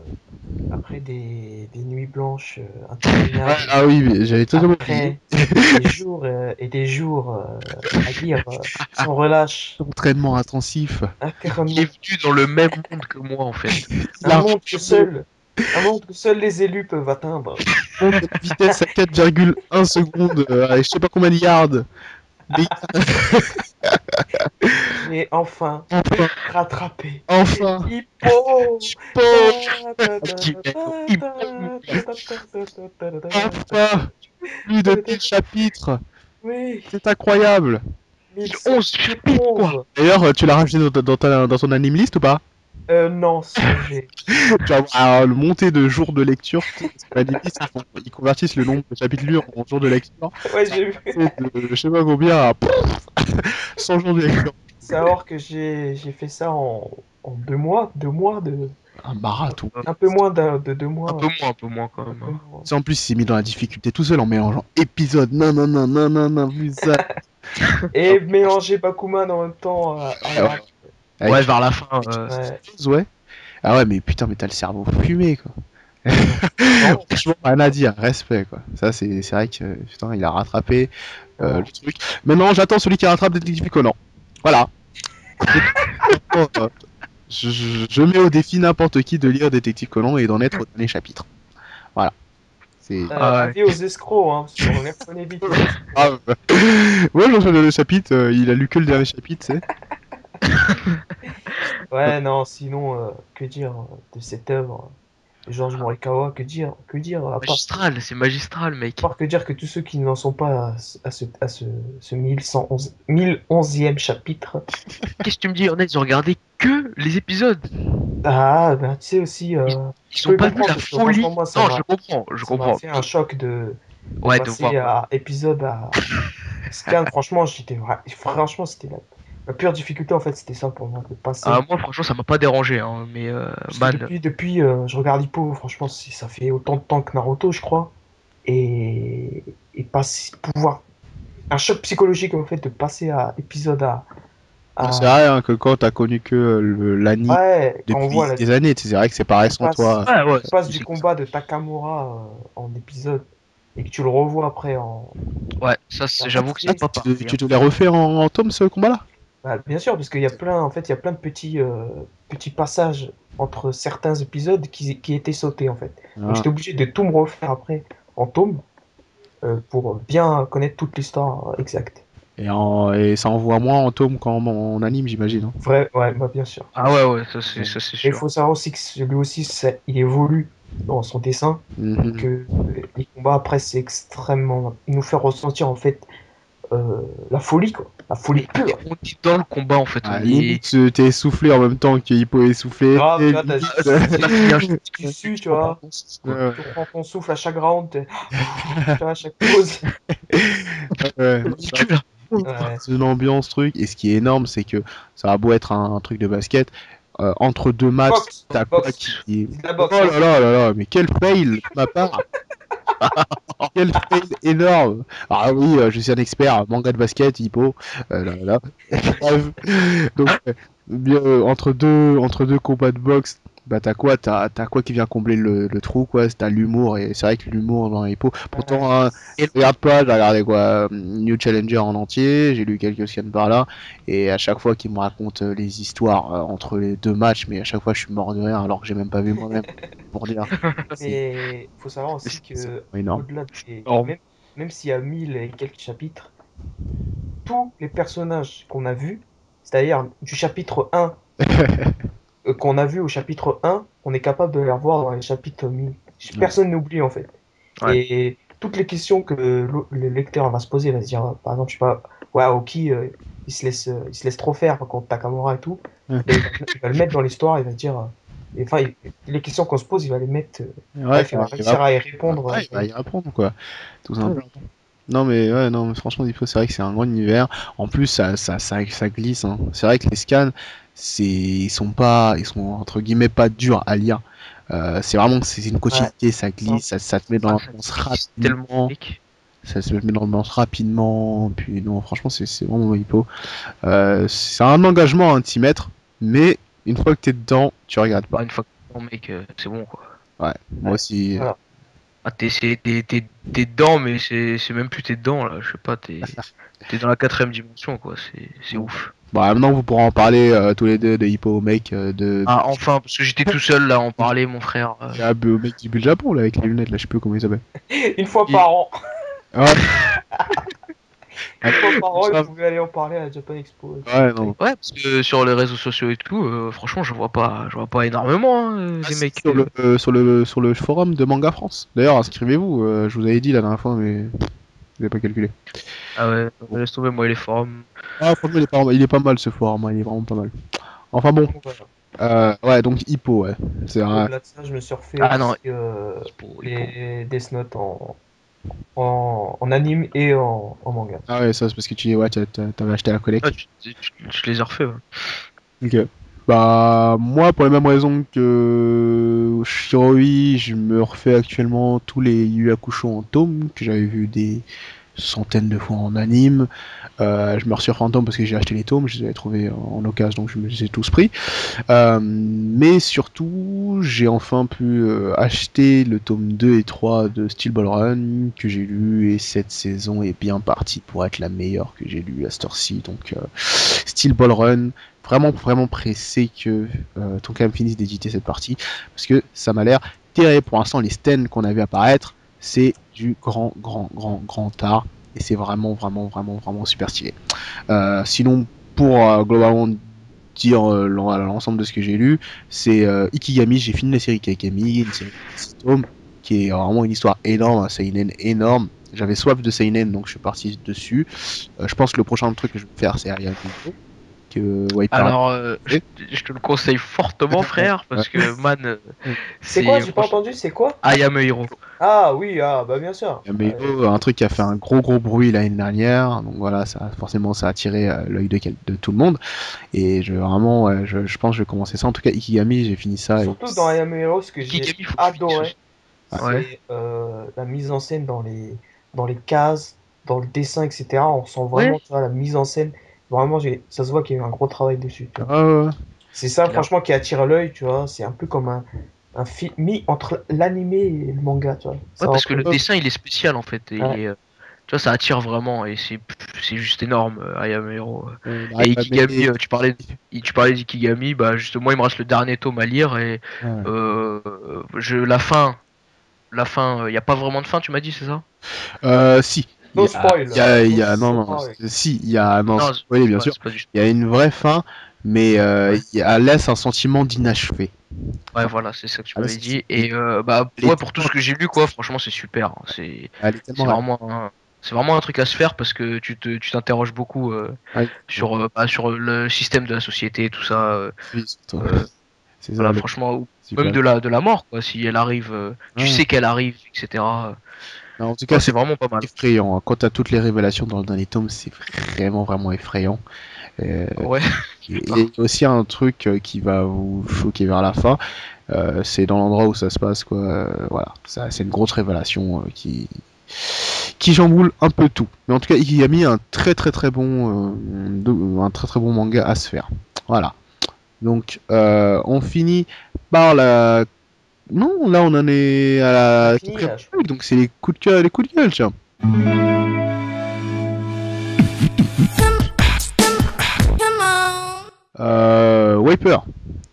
après des nuits blanches interminables, Ah oui, mais j'avais totalement oublié. après des jours et des jours à lire sans relâche, Entraînement intensif. un Il est terrain venu dans le même monde que moi en fait. Il a un monde que seuls les élus peuvent atteindre. une vitesse à 4,1 secondes, je sais pas combien de yards. Mais J'ai enfin enfin, rattrapé enfin, Hippo. enfin, plus de 1000 chapitres. Oui, C'est incroyable. 11 chapitres quoi. 1111. D'ailleurs, tu l'as rajouté dans ton anime list ou pas? Non, songez. Tu vas voir le montée de jours de lecture. L'anime list, ils convertissent le nombre de chapitres lus en jours de lecture. Ouais, j'ai vu. C'est de, je sais pas combien à 100 jours de lecture. Savoir que j'ai fait ça en 2 mois, Un marathon. un peu moins de 2 mois. Un peu moins quand Un même. peu moins. C'est en plus, il s'est mis dans la difficulté tout seul en mélangeant épisode, non, plus ça. Et mélanger Bakuman en même temps Ouais. Avec Ouais, vers la fin. ouais. ouais. Ah ouais, mais putain, mais t'as le cerveau fumé, quoi. Non, Franchement, rien à dire, respect, quoi. Ça, c'est vrai que, putain, il a rattrapé non. le truc. Maintenant, j'attends celui qui rattrape Détective Conan. Voilà. Je mets au défi n'importe qui de lire Détective Conan et d'en être au dernier chapitre. Voilà. C'est. Ah ouais. Avis aux escrocs, hein, parce qu'on les reconnaît vite. Ah, ouais, j'en suis au dernier chapitre, il a lu que le dernier chapitre, tu sais. Ouais, non, sinon, que dire de cette œuvre de Georges Morikawa, que dire, Magistral, c'est magistral, mec. à part que dire que tous ceux qui n'en sont pas ce 1111e chapitre, Qu'est-ce que tu me dis? Honnête, ils ont regardé que les épisodes. ah, ben, tu sais aussi, Ils je ont peux pas vu comprendre, la parce que folie. franchement, moi, Non, je comprends, je ça m'a comprends. fait un choc de Ouais, de passer voir. à épisode à scan. Franchement, franchement, c'était la pure difficulté, en fait, c'était ça pour moi, de passer. Ah, moi, franchement, ça m'a pas dérangé, hein, mais Parce que man. depuis je regarde Hippo, franchement, ça fait autant de temps que Naruto, je crois. Et pouvoir. Un choc psychologique, en fait, de passer à épisode C'est à... vrai hein, que quand t'as connu que l'anime Ouais, quand on depuis voit des années, c'est vrai que c'est pareil sans passe, toi. Ouais, ouais. ça passe du combat de Takamura en épisode et que tu le revois après en. Ouais, ça, j'avoue que c'est pas Tu, pareil. tu te l'as refait en tome ce combat-là? Bah, bien sûr, parce qu'il y a plein, en fait, il y a plein de petits passages entre certains épisodes qui étaient sautés, en fait. Donc Ah. j'étais obligé de tout me refaire après en tome pour bien connaître toute l'histoire exacte. Et ça envoie moins en tome qu'en anime, j'imagine. Hein. Vrai, ouais, bah, bien sûr. Ah ouais, ouais, ça, c'est Et il sûr. faut savoir aussi que lui aussi, il évolue dans son dessin, Mhm. que les combats après, c'est extrêmement. Il nous fait ressentir en fait la folie, quoi. La folie pure. On dit dans le combat, en fait, Ah, on est. limite, t'es essoufflé en même temps que Hippo est essoufflé. Grave, Et tu vois, limite, tu sues, tu vois. ouais, Tu reprends ton souffle à chaque round, tu vois, à chaque pause. ouais, Ridicule. Ouais. c'est une ambiance truc. Et ce qui est énorme, c'est que ça a beau être un truc de basket, entre deux matchs, Box, t'as quoi box. qui. C'est de la Oh boxe, hein. là là, mais quel fail de ma part! Quel fail énorme! Ah oui, je suis un expert, manga de basket, Hippo, là, là. Bref. Donc, bien, entre deux combats de boxe, bah t'as quoi? T'as quoi qui vient combler le trou, quoi? T'as l'humour, et c'est vrai que l'humour dans Hippo. Pourtant, hein, Et regarde pas, j'ai regardé quoi? New Challenger en entier, j'ai lu quelques scans par là, et à chaque fois qu'il me raconte les histoires entre les deux matchs, mais à chaque fois je suis mort de rire alors que j'ai même pas vu moi-même, pour dire. C'est Mais faut savoir aussi c'est que, énorme. au-delà énorme. même s'il y a 1000 et quelques chapitres, tous les personnages qu'on a vus, c'est-à-dire du chapitre 1 qu'on a vu au chapitre 1, on est capable de les revoir dans les chapitres 1000. Personne n'oublie en fait. Ouais. Et toutes les questions que le lecteur va se poser, il va se dire, par exemple, je sais pas, ouais, Aoki, il se laisse trop faire contre Takamura et tout. Ouais. Et il va le mettre dans l'histoire, il va se dire, enfin, les questions qu'on se pose, il va les mettre. Ouais, Bref, il va réussir à y répondre. ouais, il va y répondre, quoi. Tout simplement. Non mais ouais, non, mais franchement, c'est vrai que c'est un grand univers. En plus, ça glisse, hein. C'est vrai que les scans, ils sont entre guillemets pas durs à lire. C'est vraiment, c'est une Ouais. continuité, ça Ça, glisse, ça te met dans Ah, ça l'ambiance glisse tellement, rapidement. mec. Ça se met dans l'ambiance rapidement. Puis non, franchement, c'est vraiment hippo. C'est un engagement à 1 mètres, mais une fois que t'es dedans, tu regrettes pas. Ah, une fois que non, mec, c'est bon, quoi. Ouais, moi ouais. aussi. Voilà. Ah, t'es dedans, mais c'est même plus t'es dedans, là. Je sais pas, t'es dans la quatrième dimension, quoi. C'est ouf. Bon, maintenant, vous pourrez en parler tous les deux de hippo mec, de Ah, enfin, parce que j'étais tout seul, là, à en parler, mon frère. Mec du Japon là avec les lunettes là, je sais plus comment il s'appelle. Une fois Et- par an. Ouais, Une fois par an, il ça, pouvait aller en parler à la Japan Expo. ouais, non. Ouais, parce que sur les réseaux sociaux et tout, franchement, je vois pas énormément, hein, Ah, des si, mecs. sur le forum de Manga France. D'ailleurs, inscrivez-vous, je vous avais dit la dernière fois, mais vous n'avez pas calculé. Ah ouais, Bon. laisse tomber, moi, les forums. Ah, franchement, il est pas mal ce forum, hein, il est vraiment pas mal. Enfin bon, Donc, voilà. ouais, donc Hippo, ouais. C'est vrai. Au-delà de ça, je me suis refait Ah non, aussi Hippo. les Death Note en anime et en manga. Ah ouais, ça c'est parce que tu ouais, t'avais acheté la Ah, collecte. je les ai refait, ouais. Ok. Bah, moi, pour les mêmes raisons que Shiroi, je me refais actuellement tous les Yu Hakusho en tome, que j'avais vu des centaines de fois en anime. Je me refais en tome parce que j'ai acheté les tomes, je les avais trouvés en occasion, donc je me les ai tous pris. Mais surtout, j'ai enfin pu acheter le tome 2 et 3 de Steel Ball Run que j'ai lu et cette saison est bien partie pour être la meilleure que j'ai lue à cette heure-ci. Donc Steel Ball Run, vraiment pressé que Tonkam finisse d'éditer cette partie parce que ça m'a l'air terrible. Pour l'instant, les stands qu'on avait apparaître, c'est du grand art et c'est vraiment super stylé. Sinon, pour globalement dire l'ensemble de ce que j'ai lu, c'est Ikigami, j'ai fini la série Ikigami, une série de 6 tomes, qui est vraiment une histoire énorme, un seinen énorme. J'avais soif de seinen, donc je suis parti dessus. Je pense que le prochain truc que je vais faire, c'est Ariane que Wiper a Alors, fait. je te le conseille fortement, frère, Ouais. parce que man, C'est quoi? c'est J'ai pas franchement entendu, c'est quoi? I Am a Hero. Ah oui, ah bah bien sûr. Mais un truc qui a fait un gros bruit l'année dernière, donc voilà, forcément ça a attiré l'œil de tout le monde. Et je pense que je vais commencer ça. En tout cas, Ikigami, j'ai fini ça. Et... Surtout dans I Am a Hero, ce que j'ai Ikigami, faut que tu finisses adoré, aussi. Ouais. c'est la mise en scène dans les cases, dans le dessin, etc. On sent Ouais, vraiment, tu vois, la mise en scène. Vraiment, ça se voit qu'il y a eu un gros travail dessus, tu vois. Ouais. C'est c'est ça, clair. franchement, qui attire l'œil, tu vois. C'est un peu comme un film mis entre l'animé et le manga, tu vois. Ouais, Ça parce que entre le les deux. dessin, il est spécial en fait. Et il Ouais. est, tu vois, ça attire vraiment et c'est juste énorme, I Am a Hero. On Et arrive à Ikigami, mêler. tu parlais d'Ikigami, bah justement, il me reste le dernier tome à lire et Ouais. euh, la fin, il y a pas vraiment de fin, tu m'as dit, c'est ça? Si. No spoil. No Non, spoil. si, il y a, non, Non, oui, bien sûr, c'est pas du il y a une vraie fin, mais Ouais, elle laisse un sentiment d'inachevé. ouais, Enfin, voilà, c'est ça que tu elle m'avais laisse- dit. Et bah elle ouais, est pour tout tellement, ce que j'ai lu, quoi, franchement, c'est super, hein. elle est tellement C'est c'est vraiment un truc à se faire parce que tu t'interroges beaucoup ouais, sur le système de la société et tout ça. oui, surtout. Euh, C'est ça, voilà, franchement, ou même super. de la mort, quoi, si elle arrive, tu Ouais. sais qu'elle arrive, etc. Non, en tout cas, Ouais, c'est c'est vraiment pas mal. effrayant, hein. Quand t'as toutes les révélations dans le dernier tome, c'est vraiment effrayant. Ouais, Et putain. il y a aussi un truc qui va vous choquer vers la fin, c'est dans l'endroit où ça se passe, quoi. Voilà, ça, c'est une grosse révélation qui chamboule un peu tout. Mais en tout cas, Ikigami est un très bon, un très bon manga à se faire. Voilà. Donc, on finit par la. Non, là, on en est à On la finit quatrième là, je crois. rubrique, donc c'est les coups de cœur et les coups de gueule, tiens. Wiper.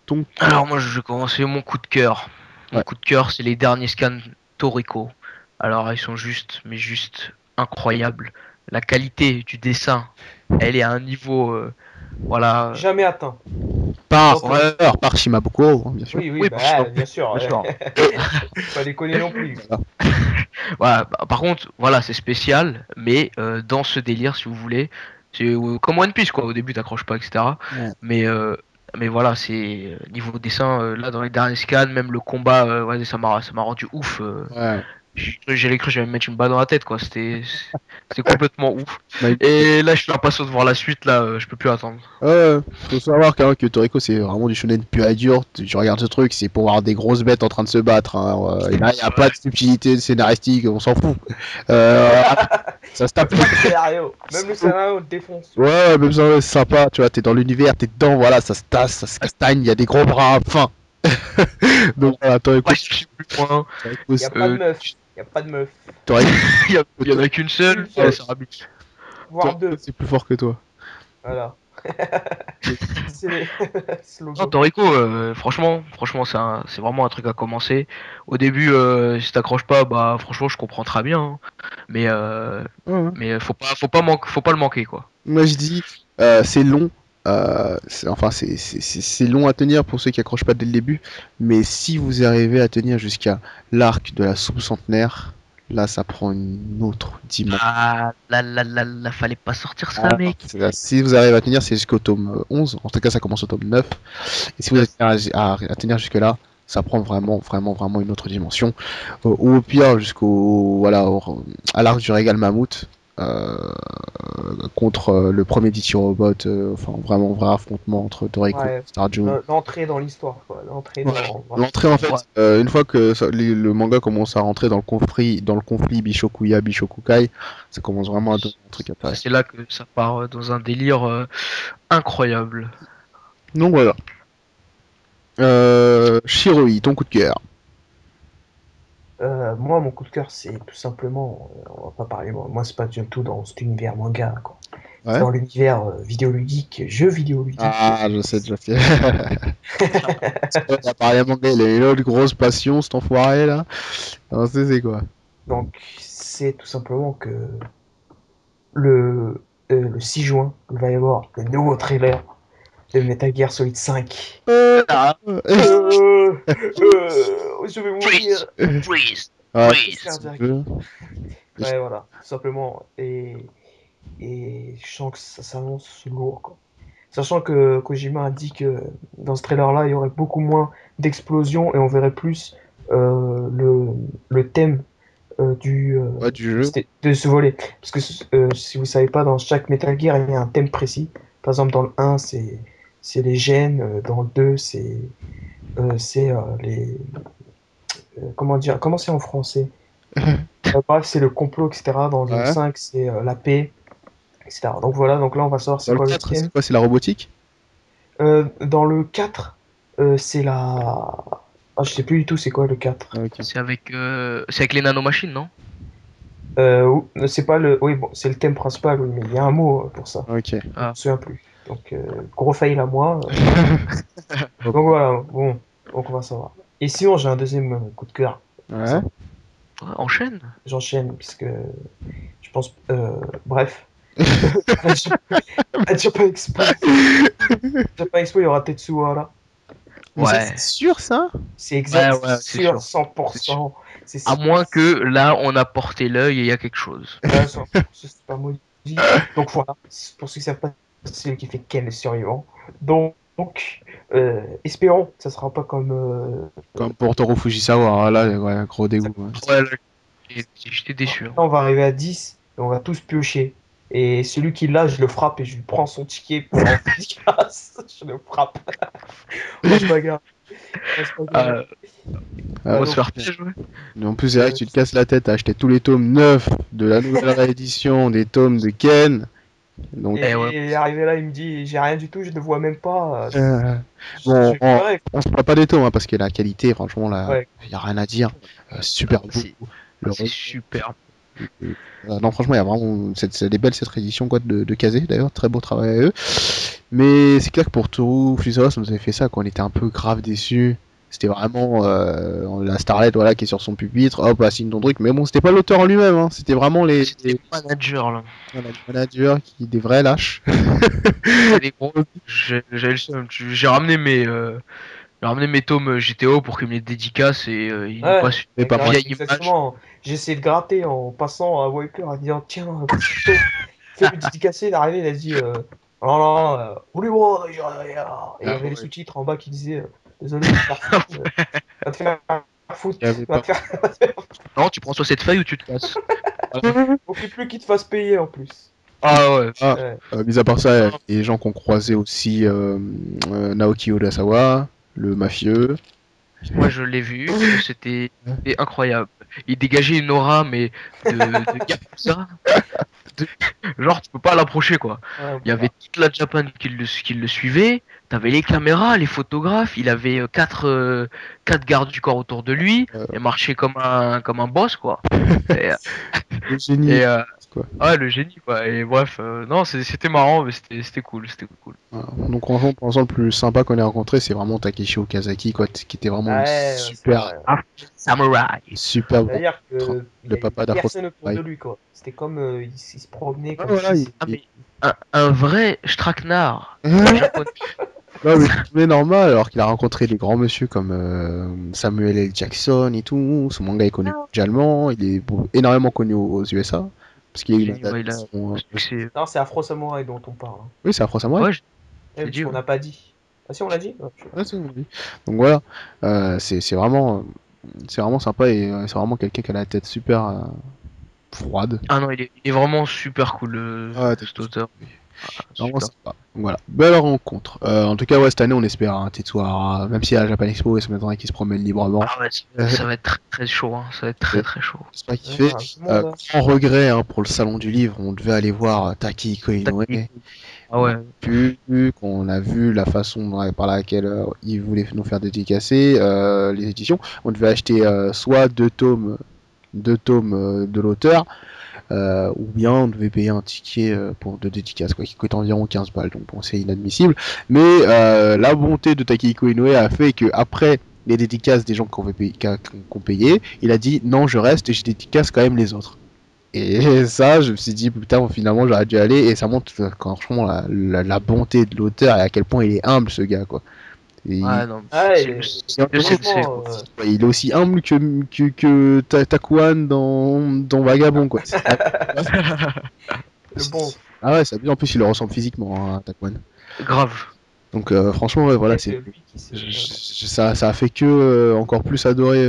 Donc, Alors moi, je vais commencer mon coup de cœur. Mon ouais. coup de cœur, c'est les derniers scans Toriko. Alors, ils sont juste, mais juste incroyables. La qualité du dessin, elle est à un niveau, voilà. Jamais atteint. Par Tantôt. horreur, par Shimabukuro, hein, bien sûr. Oui, oui, Oui, bah bien sûr. bien sûr. Faut pas déconner non plus. Voilà. Voilà, par contre, voilà, c'est spécial, mais dans ce délire, si vous voulez, c'est comme One Piece, quoi. Au début, t'accroches pas, etc. Ouais. Mais, euh, mais voilà, c'est niveau dessin, là, dans les derniers scans, même le combat, ouais, ça m'a rendu ouf. Ouais. J'allais cru que j'allais me mettre une balle dans la tête, quoi. C'était complètement ouf. My- Et là, je suis impatient de voir la suite, là, je peux plus attendre. Faut savoir quand même que Toriko c'est vraiment du shonen pur et dur. Tu regardes ce truc, c'est pour voir des grosses bêtes en train de se battre. Hein. Et là, il n'y a pas de subtilité scénaristique, on s'en fout. Euh, ça se tape. Pas le scénario. Même le scénario, on le défonce. Ouais, même ça, ouais, c'est sympa. Tu vois, t'es dans l'univers, t'es dedans, voilà, ça se tasse, ça se castagne, il y a des gros bras, enfin. Donc voilà, Toriko, Ouais, je suis plus loin. Y a pas de Euh, meuf. Y a pas de meuf. Toriko, il y en a qu'une seule. Une seule. Ça sera bien. Voire deux. c'est plus fort que toi. Voilà. C'est les Non, slogans. Toriko, franchement, c'est vraiment un truc à commencer. Au début, si t'accroches pas, bah, franchement, je comprends très bien. Hein. Mais, Ouais. faut pas le manquer, quoi. Moi je dis, c'est long. Enfin, c'est long à tenir pour ceux qui accrochent pas dès le début. Mais si vous arrivez à tenir jusqu'à l'arc de la soupe centenaire, là ça prend une autre dimension. Ah, là, fallait pas sortir ça, Ah, mec. si vous arrivez à tenir, c'est jusqu'au tome 11. En tout cas, ça commence au tome 9. Et si vous arrivez à tenir jusque-là, ça prend vraiment une autre dimension. Ou au pire, à l'arc du régal mammouth. euh, Contre le premier Diti Robot, enfin vraiment vrai affrontement entre Toriko et Ouais. Stardew. L'entrée dans l'histoire, quoi. L'entrée Ouais. dans. L'entrée en fait, Ouais. une fois que le manga commence à rentrer dans le conflit Bishokuya Bishokukai, ça commence vraiment à devenir un truc intéressant. C'est là que ça part dans un délire incroyable. Donc voilà. Shiroi, ton coup de cœur. Moi, mon coup de cœur, c'est tout simplement. On va pas parler. Moi, c'est pas du tout dans cet univers manga, quoi. C'est Ouais. dans l'univers vidéoludique, jeu vidéoludique. Ah, je sais. T'as parlé manga, il a une autre grosse passion, cet enfoiré là. Non, c'est quoi? Donc, c'est tout simplement que le 6 juin, il va y avoir le nouveau trailer de Metal Gear Solid 5. Ah, Je vais mourir. freeze, Ouais, freeze. c'est ce jeu. Ouais, voilà, tout simplement. Et je sens que ça s'annonce lourd, quoi. Sachant que Kojima a dit que dans ce trailer-là, il y aurait beaucoup moins d'explosions et on verrait plus le thème Ouais, du jeu. de ce volet. Parce que si vous savez pas, dans chaque Metal Gear, il y a un thème précis. Par exemple, dans le 1, c'est les gènes. Dans le 2, c'est les. Comment dire? Comment c'est en français? Bref, c'est le complot, etc. Dans le Ouais. 5, c'est la paix, etc. Donc voilà, donc là, on va savoir c'est Dans le quoi le 4, thème. c'est quoi? C'est la robotique? Dans le 4, c'est la. Ah, je sais plus du tout c'est quoi le 4. Ah, ok. C'est avec les nanomachines, non? C'est pas le. Oui, bon, c'est le thème principal, oui, mais il y a un mot pour ça. Ok. Je me Ah. souviens plus. Donc, gros fail à moi. Donc voilà, bon, donc on va savoir. Et sinon, j'ai un deuxième coup de cœur. Ouais. Ouais, enchaîne. J'enchaîne, puisque je pense. Bref. À Japan Expo. Japan Expo, il y aura Tetsuhara. Mais ça, Ouais. c'est sûr ça? C'est exact, Ouais, c'est sûr. 100%. C'est À moins que là, on a porté l'œil et il y a quelque chose. Ouais, c'est pas maudit. Donc voilà, pour ceux qui ne savent pas, c'est lui qui fait Ken le survivant. Donc espérons que ça sera pas comme. Comme pour Toru Fujisawa, hein, là, ouais, gros dégoût. Ouais. Ouais, là, j'étais déçu. Hein. Là, on va arriver à 10 et on va tous piocher. Et celui qui l'a, je le frappe et je lui prends son ticket pour en dédicace. Je le frappe. On se bagarre. On se bagarre. On Ah, va donc, se faire piège, ouais. mais en plus, c'est vrai que tu te casses la tête à acheter tous les tomes neufs de la nouvelle réédition des tomes de Ken. Donc, Et, Eh ouais. et arrivé là, il me dit j'ai rien du tout, je ne vois même pas. bon, Je pleurais. on se plaint pas des tomes hein, parce que la qualité, franchement, là, Ouais. y a rien à dire. Super beau. C'est super. Non, franchement, il y a vraiment. C'est des belles cette réédition quoi, de Kazé d'ailleurs, très beau travail à eux. Mais c'est clair que pour Toru Fujisawa, ça nous avait fait ça, quoi. On était un peu grave déçus. C'était vraiment la starlet voilà, qui est sur son pupitre, hop, bah, signe ton truc. Mais bon, c'était pas l'auteur en lui-même, hein. C'était vraiment C'était les managers là. les managers, des vrais lâches. C'était des gros. J'avais le seum. J'ai ramené mes tomes GTO pour qu'ils me les dédicacent et ils n'ont Ouais, pas su. Mais pas Vieille image. exactement. J'ai essayé de gratter en passant à Wiper en disant tiens, plutôt, fais le dédicacé. Il est arrivé, il a dit oh non, voulez-vous, et il y Ah avait les ouais. sous-titres en bas qui disaient désolé, va te faire foutre, va te faire foutre, Il y avait va pas. te faire. Non, tu prends soit cette feuille ou tu te casses. Faut plus qu'il te fasse payer en plus. Ah ouais. Ah, Ouais. mis à part ça, il y a des gens qui ont croisé aussi Naoki Urasawa, le mafieux. Moi je l'ai vu, c'était incroyable. Il dégageait une aura mais de yakuza. De- Genre tu peux pas l'approcher quoi. Ouais, Il y avait toute la Japan qui le suivait. T'avais les caméras, les photographes. Il avait quatre gardes du corps autour de lui. Euh, Il marchait comme un boss quoi. Et, le génie, et, quoi. ouais le génie quoi. Et bref, non c'était marrant mais c'était cool, c'était cool. Voilà. Donc franchement, pour l'instant, le plus sympa qu'on ait rencontré, c'est vraiment Takeshi Okazaki, quoi, qui était vraiment une ouais, c'est super, vrai. Samurai. super C'est-à-dire rencontre. que il Le y avait papa d'Afro personne autour de Samurai. lui, quoi. C'était comme il se promenait Ouais, comme voilà, si. Ah mais un vrai Straknar japonais. non, mais normal, alors qu'il a rencontré des grands monsieur comme Samuel L. Jackson et tout. Son manga est connu mondialement, il est énormément connu aux USA. Parce qu'il y a eu une Génie, ouais, il a adaptation. succès. Non, c'est Afro Samurai dont on parle. Hein. Oui, c'est Afro Samurai. Ouais, je Eh, l'ai parce dit. qu'on Ouais. n'a pas dit. Ah si, on l'a dit. Ouais, je sais pas. Ouais, c'est oui. Donc voilà, c'est vraiment sympa et c'est vraiment quelqu'un qui a la tête super froide. Ah non, il est vraiment super cool, Ah, cet auteur. Ah, vraiment super. sympa. Donc voilà, belle rencontre. En tout cas, ouais, cette année, on espère un Tetsuo Hara, même si à la Japan Expo, ça m'étonnerait qu'il se promène librement. Ah ouais, ça va être très très chaud, hein. Ça va être très très chaud. J'espère qu'il Ouais, fait. tout le monde, hein. Grand regret hein, pour le salon du livre, on devait aller voir Takehiko Inoue. Ah ouais. Qu'on a vu la façon par laquelle il voulait nous faire dédicacer les éditions. On devait acheter soit deux tomes de l'auteur, ou bien on devait payer un ticket pour de dédicace, quoi, qui coûte environ 15 balles. Donc bon, c'est inadmissible. Mais la bonté de Takehiko Inoue a fait que après les dédicaces des gens qui ont payé, il a dit non, je reste et je dédicace quand même les autres. Et ça, je me suis dit, putain, finalement, j'aurais dû aller. Et ça montre, franchement, la bonté de l'auteur et à quel point il est humble, ce gars, quoi. Et Ouais, non. Ah, C'est le sensei, franchement, quoi. il est aussi humble que Takuan dans Vagabond, quoi. le bon. Ah ouais, ça bien. En plus, il le ressemble physiquement, hein, Takuan. Grave. Donc, franchement, ouais, voilà, Et c'est. lui qui s'est- Ça a fait que encore plus adorer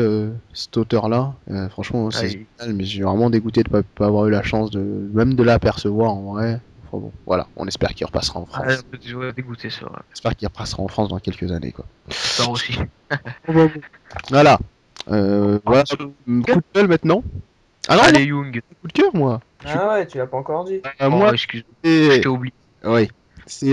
cet auteur-là. Franchement, Ah, c'est génial, mais j'ai vraiment dégoûté de pas avoir eu la chance de même de l'apercevoir en vrai. Enfin bon, voilà, on espère qu'il repassera en un France. peu ouais, dégoûté, c'est vrai. J'espère qu'il repassera en France dans quelques années, quoi. J'espère aussi. Voilà. Voilà. Coup de gueule maintenant. Ah non, Allez, Young. coup de cœur, moi. Ah ouais, tu l'as pas encore dit. Moi, Oh, excuse-moi, je c'est... t'ai oublié. Oui. C'est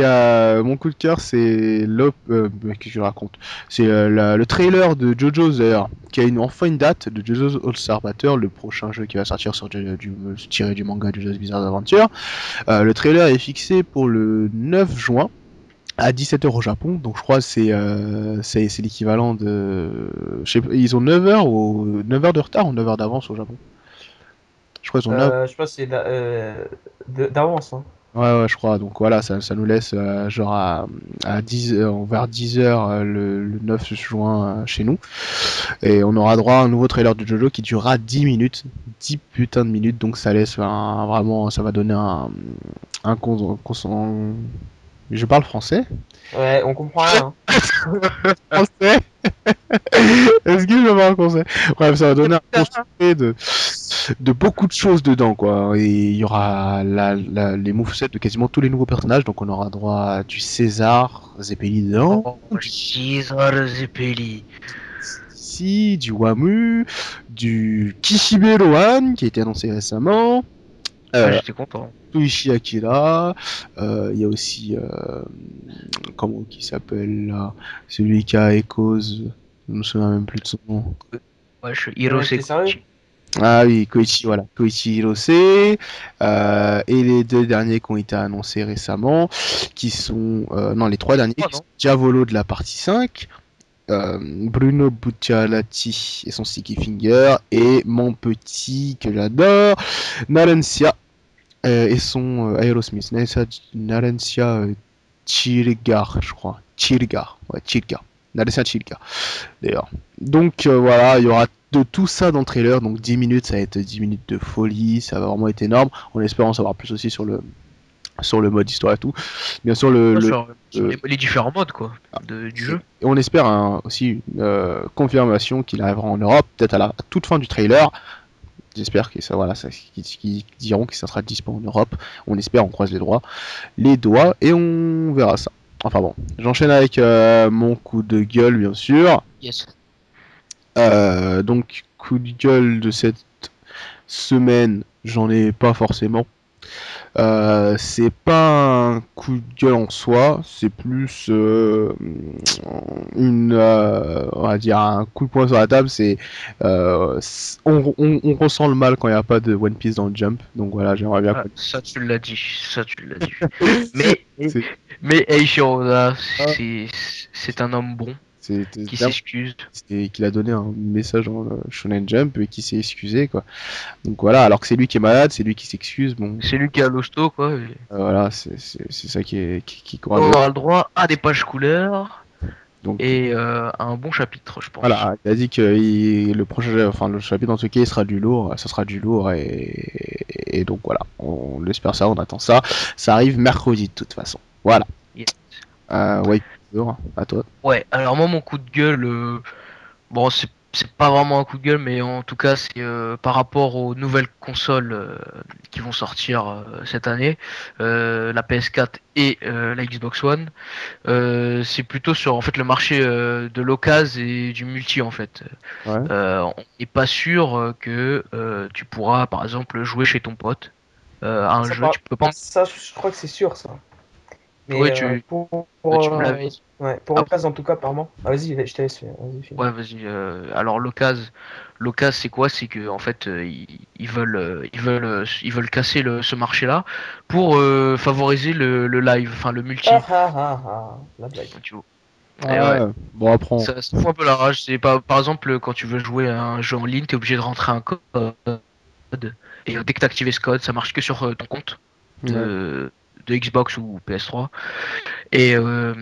mon coup de cœur, c'est qu'est-ce que je raconte? C'est le trailer de JoJo's d'ailleurs, qui a enfin une date de JoJo's All-Star Battle, le prochain jeu qui va sortir sur tiré du manga JoJo's Bizarre Adventure. Le trailer est fixé pour le 9 juin à 17h au Japon, donc je crois que c'est l'équivalent de je sais pas, ils ont 9 heures ou 9 heures de retard ou 9 heures d'avance au Japon. Je crois qu'ils ont 9. Je sais pas, c'est d'avance. Hein. Ouais, je crois. Donc voilà, ça nous laisse genre à 10, vers 10h le 9 juin chez nous. Et on aura droit à un nouveau trailer de Jojo qui durera 10 minutes. 10 putains de minutes. Donc ça laisse vraiment, ça va donner je parle français. Ouais, on comprend rien. Français. Est-ce que je parle français? Bref, ça va donner un concentré de beaucoup de choses dedans, quoi. Et il y aura les movesets de quasiment tous les nouveaux personnages, donc on aura droit à du César Zeppeli dedans, Oh, César Zeppeli. si, du Wamu, du Kishibe Rohan qui a été annoncé récemment, Ah, j'étais content. Toichi Akira, il y a aussi comment qui s'appelle là, celui qui a Echoes, je me souviens même plus de son nom. Ouais, je Ouais, Hirose t'es sérieux? Ah oui, Koichi, voilà, Koichi Hirose, et les deux derniers qui ont été annoncés récemment, qui sont, non, les trois derniers, Oh, qui sont non. Diavolo de la partie 5, Bruno Bucciolati et son Sticky Finger, et mon petit, que j'adore, Nalencia, et son Aerosmith, Nalencia Chilgar, je crois, Chilgar, ouais, Chilgar, Nalencia Chilgar. D'ailleurs. Donc voilà, il y aura de tout ça dans le trailer, donc 10 minutes, ça va être 10 minutes de folie, ça va vraiment être énorme, en espérant en savoir plus aussi sur le mode histoire et tout. Bien sûr, Ouais, sur euh, les différents modes, quoi, du jeu. et on espère aussi une confirmation qu'il arrivera en Europe, peut-être à la toute fin du trailer, J'espère que ça, voilà, qu'ils diront que ça sera dispo en Europe. On espère, on croise les doigts, et on verra ça. Enfin bon, j'enchaîne avec mon coup de gueule, bien sûr. Yes. Donc, coup de gueule de cette semaine, j'en ai pas forcément. C'est pas un coup de gueule en soi, c'est plus on va dire un coup de poing sur la table. On ressent le mal quand il n'y a pas de One Piece dans le Jump, donc voilà, j'aimerais bien. Ah, ça tu l'as dit, ça tu l'as dit. mais C'est- mais Eiichiro Oda, Ah. c'est un homme bon qui bien, s'excuse. c'est qu'il a donné un message dans le Shonen Jump et qui s'est excusé, quoi. Donc voilà, alors que c'est lui qui est malade, c'est lui qui s'excuse, bon, C'est lui qui a l'hosto quoi. Et voilà, c'est ça qui on court. aura le droit à des pages couleurs Donc et à un bon chapitre, je pense. voilà, il a dit que le prochain, enfin le chapitre dans ce cas, il sera du lourd, ça sera du lourd, et donc voilà, on espère ça, on attend ça. Ça arrive mercredi de toute façon. Voilà. Yes. Ouais, à toi. Ouais, alors moi mon coup de gueule, bon c'est pas vraiment un coup de gueule, mais en tout cas c'est par rapport aux nouvelles consoles qui vont sortir cette année, la PS4 et la Xbox One. C'est plutôt sur en fait le marché de l'occasion et du multi en fait. Ouais. On n'est pas sûr que tu pourras par exemple jouer chez ton pote à un Ça, jeu, tu peux pas. ça, je crois que c'est sûr, ça. Mais Ouais, tu me l'avais dit. ouais, pour Après, l'occasion, en tout cas, par moi. Ah, vas-y, je te laisse faire. Vas-y, finis. ouais, vas-y. Alors l'occasion, c'est quoi? C'est que en fait, ils veulent casser ce marché-là pour favoriser le live, enfin le multi. Ah ah ah ah, la blague. Tu vois. Et ouais, Ouais. Bon, après, ça fout un peu la rage. C'est pas, par exemple, quand tu veux jouer à un jeu en ligne, t'es obligé de rentrer un code. Et dès que t'as activé ce code, ça marche que sur ton compte ouais. de Xbox ou PS3. Et, euh,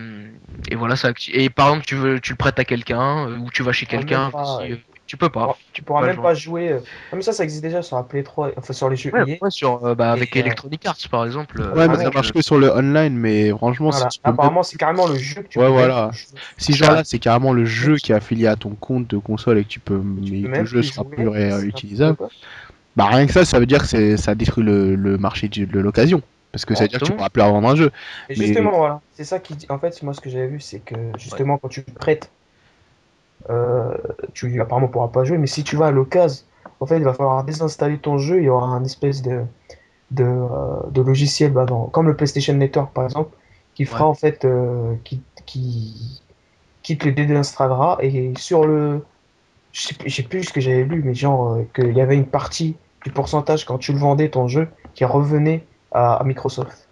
et voilà, et par exemple, tu le prêtes à quelqu'un ou tu vas chez pourras même quelqu'un, pas, ouais. tu peux pas. Tu pourras pas même jouer. pas jouer. Comme ça existe déjà sur la Play 3, enfin sur les jeux Ouais, EA. ouais, avec Et Electronic Arts par exemple. Ouais, mais ah ça ouais, marche que sur le online, mais franchement, si voilà. tu peux même... Apparemment, c'est carrément le jeu que tu Ouais, peux même voilà. plus jouer. Si genre Ça, là, c'est carrément le jeu qui est affilié à ton compte de console et que tu peux, Tu mais peux que le même jeu plus sera jouer. plus C'est n'importe réutilisable. quoi. Bah rien que ça veut dire que ça détruit le marché de l'occasion. Parce que ça veut dire que tu exactement. pourras plus revendre un jeu. Et Mais justement, voilà. C'est ça qui dit. En fait, moi, ce que j'avais vu, c'est que Ouais. justement, quand tu prêtes, tu apparemment pourras pas jouer. Mais si tu vas à l'occasion, en fait, il va falloir désinstaller ton jeu. Il y aura un espèce de logiciel, comme le PlayStation Network, par exemple, qui Ouais. fera en fait, qui te le désinstallera. Et sur le. Je sais plus ce que j'avais lu, mais genre, qu'il y avait une partie du pourcentage quand tu le vendais ton jeu qui revenait à Microsoft.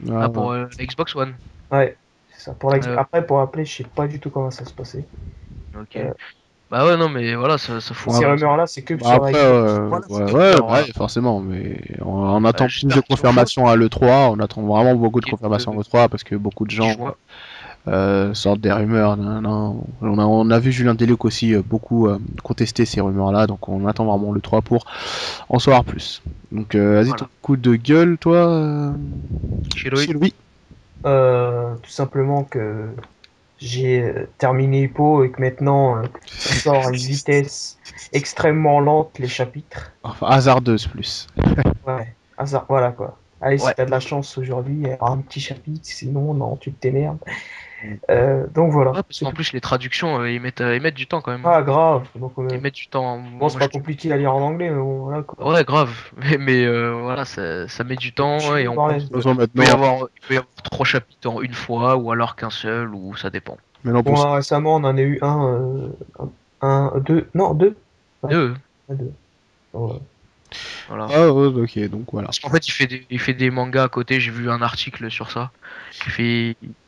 Ah, ouais. pour la Xbox One. Ouais, c'est ça. Euh, Après, pour appeler, je sais pas du tout comment ça se passait. ok. Euh, Bah ouais, non, mais voilà, ça fout. Ouais, Ces rumeurs-là, c'est que bah sur la après, Xbox. Voilà, c'est ouais, des ouais, rumeurs, bah voilà. ouais, forcément, mais on attend plus de J'espère qu'ils sont faux, confirmations à l'E3, on attend vraiment beaucoup de qu'ils confirmations à l'E3 parce que beaucoup de gens jouent. sortent des rumeurs. Nan, nan. On a vu Julien Deluc aussi beaucoup contester ces rumeurs-là, donc on attend vraiment l'E3 pour en savoir plus. Donc vas-y, ton Voilà. coup de gueule, toi, Shiroi. Louis. Tout simplement que j'ai terminé Hippo et que maintenant ça sort à une vitesse extrêmement lente les chapitres. Enfin, hasardeuse plus. Ouais, hasard, voilà quoi. Allez, si Ouais. t'as de la chance aujourd'hui, il y aura un petit chapitre, sinon, non, tu t'énerves. Donc voilà, Ouais, parce c'est qu'en tout. plus, les traductions, ils mettent du temps quand même. Ah, grave. Donc, Ils mettent du temps. bon, c'est Moi, pas compliqué à lire en anglais, mais bon, voilà quoi. Ouais, grave. Mais voilà, ça met du Je temps suis et nul, en bordel. plus, De toute façon, maintenant, il peut y avoir trois chapitres en une fois ou alors qu'un seul ou ça dépend. maintenant Bon, pour là, récemment, on en a eu deux, non, deux. Ouais, Deux, deux. Ouais. voilà. ah, ouais, ok, donc voilà. Parce qu'en fait, il fait des mangas à côté. J'ai vu un article sur ça.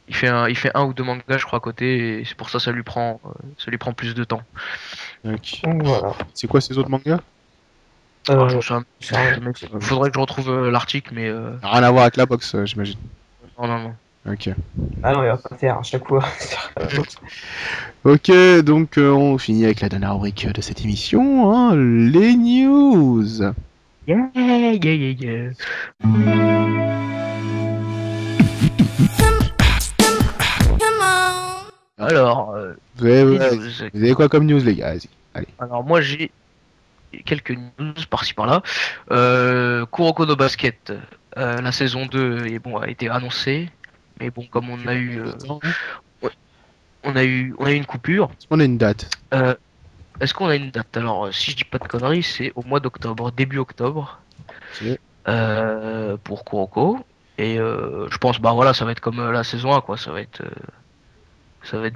Il fait un ou deux mangas, je crois, à côté et c'est pour ça ça lui prend plus de temps. Ok. Donc voilà. C'est quoi ces autres mangas? Ah, Euh, j'en sais un- ça- mais faudrait que je retrouve l'article, mais Rien à voir avec la boxe, j'imagine. non, non, non. Ok. Ah non, il va pas faire à chaque fois. Ok, donc on finit avec la dernière rubrique de cette émission, hein, les news. Yeah, yeah, yeah, yeah. Alors, Vous avez, les ouais, news. vous avez quoi comme news, les gars? Vas-y, allez. Alors moi j'ai quelques news par-ci par-là. Kuroko no Basket, la saison 2 est, bon, a été annoncée, mais bon, comme on a eu, ouais, on a eu une coupure. On a une date. Euh, Est-ce qu'on a une date? Alors, si je dis pas de conneries, c'est au mois d'octobre, début octobre, Ok. pour Kuroko. Et je pense, bah voilà, ça va être comme la saison 1, quoi. Ça va être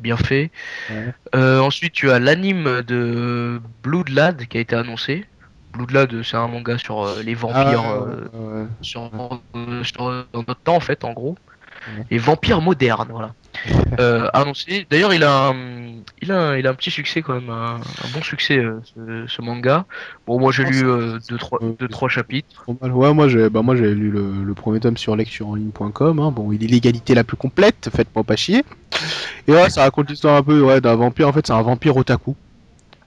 bien fait. Ouais. Ensuite, tu as l'anime de Blood Lad qui a été annoncé. Blood Lad, c'est un manga sur les vampires Ah, ouais. sur, Ouais. dans notre temps, en fait, en gros. Ouais. Les vampires modernes, voilà. Annoncé. D'ailleurs, il a un petit succès quand même, un bon succès, ce manga. Bon, moi j'ai Non, lu euh, deux, trois chapitres. trop mal. Ouais, moi j'avais lu le premier tome sur lectureenligne.com. Hein. Bon, il est l'égalité la plus complète, faites-moi pas chier. Et ouais, ça raconte l'histoire un peu d'un vampire. En fait, c'est un vampire otaku.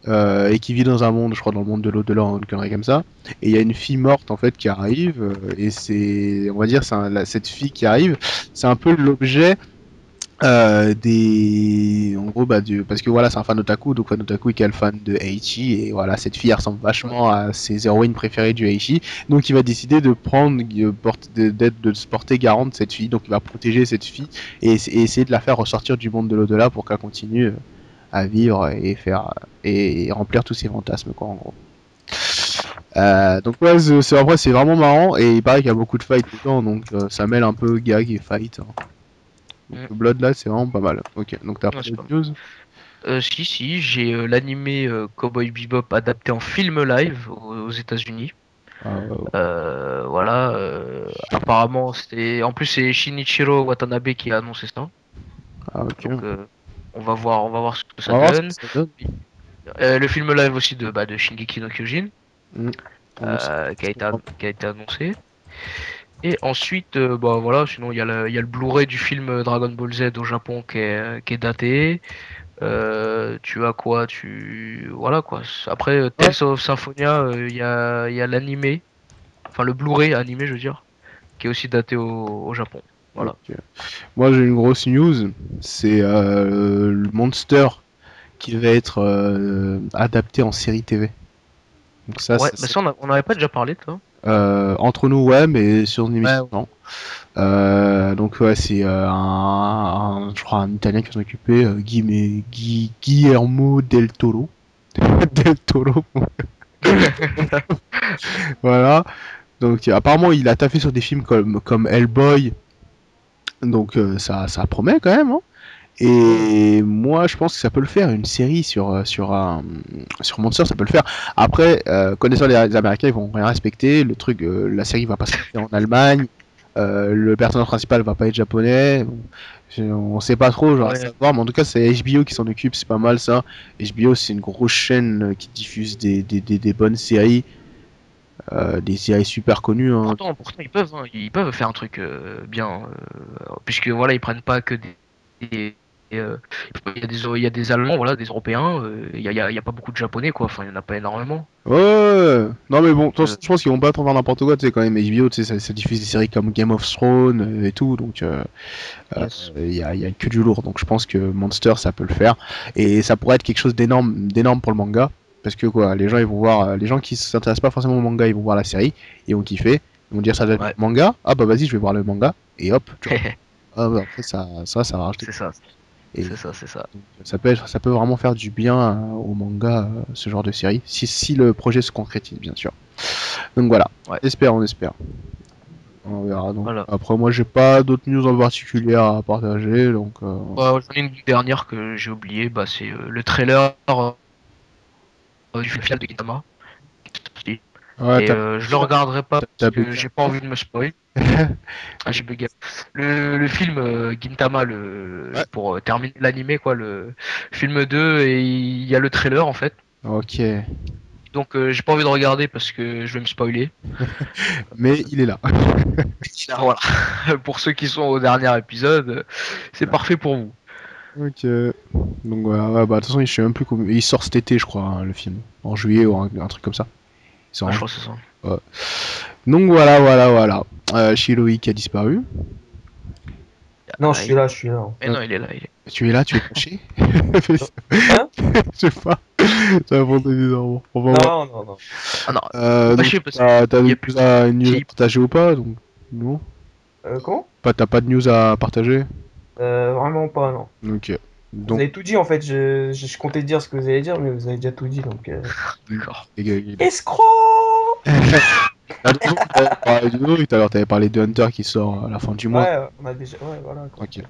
Et qui vit dans un monde, je crois, dans le monde de l'au-delà, une connerie comme ça. Et il y a une fille morte en fait qui arrive, et c'est, on va dire, cette fille qui arrive, c'est un peu l'objet en gros, parce que voilà, c'est un fan otaku, donc fan otaku est fan de Eiichi, et voilà, cette fille elle ressemble Ouais. vachement à ses héroïnes préférées du Eiichi, donc il va décider de prendre, de se porter garant de cette fille, donc il va protéger cette fille et essayer de la faire ressortir du monde de l'au-delà pour qu'elle continue à vivre et et remplir tous ses fantasmes, quoi, en gros. Donc ouais, après c'est vraiment marrant et il paraît qu'il y a beaucoup de fights dedans, donc ça mêle un peu gag et fight, hein. Donc Mm. le Blood là c'est vraiment pas mal. Ok, donc t'as Ouais, pas c'est d'autres pas mal. news? Si, j'ai l'animé Cowboy Bebop adapté en film live aux États-Unis. Ah, Voilà, apparemment, en plus, c'est Shinichiro Watanabe qui a annoncé ça. ok. Donc, on va voir ce que On ça va voir ce que donne. ça donne. Le film live aussi de Shingeki no Kyojin, Hmm. On sait pas. qui a été annoncé. Et ensuite, bah voilà, sinon il y a le Blu-ray du film Dragon Ball Z au Japon qui est daté. Tu as quoi? Voilà quoi. Après, Ouais, Tales of Symphonia, il y a l'animé, enfin le Blu-ray animé, je veux dire, qui est aussi daté au Japon. Voilà. ok. Moi j'ai une grosse news, c'est le Monster qui va être adapté en série TV. Donc Ouais, mais ça, on n'avait pas déjà parlé, toi. entre nous ouais, mais sur une Ouais, émission non. Donc ouais, c'est je crois un Italien qui s'en occupait, Guillermo del Toro. Del Toro, voilà. Donc apparemment il a taffé sur des films comme Hellboy, donc ça promet quand même, hein. Hmm. Et moi je pense que ça peut le faire, une série sur Monster, ça peut le faire. Après, connaissant les Américains, ils vont rien respecter. Le truc, la série va pas se passer en Allemagne. Le personnage principal va pas être japonais. Bon, on sait pas trop, genre à Ouais. savoir, mais en tout cas c'est HBO qui s'en occupe, c'est pas mal ça. HBO c'est une grosse chaîne qui diffuse des bonnes séries, des séries super connues, hein. Pourtant ils peuvent faire un truc bien, puisque voilà, ils prennent pas que des- euh, il y a des Allemands, voilà, des Européens, il y a pas beaucoup de Japonais, quoi. Enfin, il y en a pas énormément. Ouais, ouais, ouais. Non mais bon, de Donc, toute façon, je pense qu'ils vont pas trop faire n'importe quoi, tu sais, quand même HBO, tu sais, ça diffuse des séries comme Game of Thrones et tout, donc yes. il y a que du lourd, donc je pense que Monster ça peut le faire, et ça pourrait être quelque chose d'énorme pour le manga, parce que quoi, les gens ils vont voir, les gens qui s'intéressent pas forcément au manga, ils vont voir la série, ils vont kiffer, ils vont dire ça doit être Ouais. manga, ah bah vas-y je vais voir le manga, et hop, tu vois. Ah bah, après ça va rajouter. C'est ça, Et c'est ça. donc, ça peut vraiment faire du bien au manga, ce genre de série, si le projet se concrétise bien sûr. Donc voilà, Ouais, on espère. On verra donc. voilà. Après moi j'ai pas d'autres news en particulier à partager, donc Bah, j'en ai une dernière que j'ai oubliée, bah, c'est le trailer du film de Gintama. ouais, Et je le regarderai pas parce t'as que bugué j'ai un pas peu. envie de me spoil. Ah, j'ai bugué. Le film Gintama, Ouais. pour terminer l'animé, quoi, le film 2, et il y a le trailer en fait. Ok, Donc j'ai pas envie de regarder parce que je vais me spoiler. mais il est là. Ah, voilà. Pour ceux qui sont au dernier épisode, c'est parfait pour vous. Ok. Donc voilà, ouais, bah de toute façon, je sais même plus comment. Il sort cet été, je crois, hein, le film. En juillet ou un truc comme ça. Il sort Ah, en je juillet. crois que c'est ça. Ouais. Donc voilà. Shirohi qui a disparu. Non, Ah, je suis là. mais non, il est là. Il est... Tu es là, tu es caché? Hein? Je sais pas. Ça va prendre bizarrement. Enfin, ouais. Non. Ah non, Donc, fâché parce t'as qu'il y une a plus news à si. partager ou pas? Donc, non. Comment? T'as pas de news à partager? Vraiment pas, non. Ok. Vous Donc, avez tout dit en fait, je comptais dire ce que vous allez dire, mais vous avez déjà tout dit donc. D'accord. Escroc! Ah, donc, t'avais parlé du Nourri tout à l'heure, t'avais parlé de Hunter qui sort à la fin du mois. Ouais, on a déjà. Ouais, voilà quoi. Ok.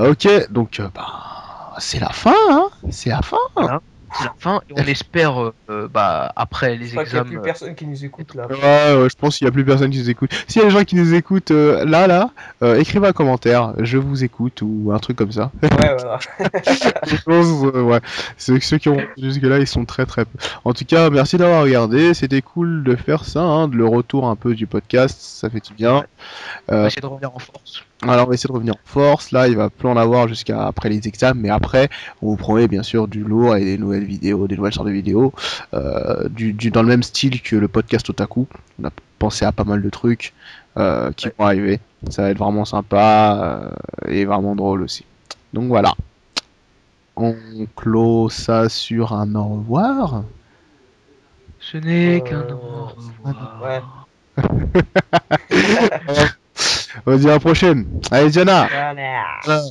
Ok, donc bah, c'est la fin, hein? C'est la fin. Voilà, c'est la fin et on espère bah après les J'espère qu'il n'y a plus examens personne qui nous écoute être là. Ouais, ouais, je pense qu'il y a plus personne qui nous écoute. S'il y a des gens qui nous écoutent écrivez un commentaire, je vous écoute ou un truc comme ça. Ouais, voilà. Je pense, ouais, ceux qui ont jusque-là, ils sont très très peu. En tout cas, merci d'avoir regardé. C'était cool de faire ça, hein, de le retour un peu du podcast, ça fait du bien. Ouais. On va Euh, essayer de revenir en force. alors, on va essayer de revenir en force. Là, il va plus en avoir jusqu'à après les examens, mais après, on vous promet bien sûr du lourd et des nouvelles vidéos, des nouvelles sortes de vidéos, dans le même style que le podcast Otaku. On a pensé à pas mal de trucs qui Ouais. vont arriver. Ça va être vraiment sympa et vraiment drôle aussi. Donc voilà. On clôt ça sur un au revoir. Ce n'est qu'un Euh, au ouais. revoir. On se dit à la prochaine. Allez, Diana. Voilà. Voilà.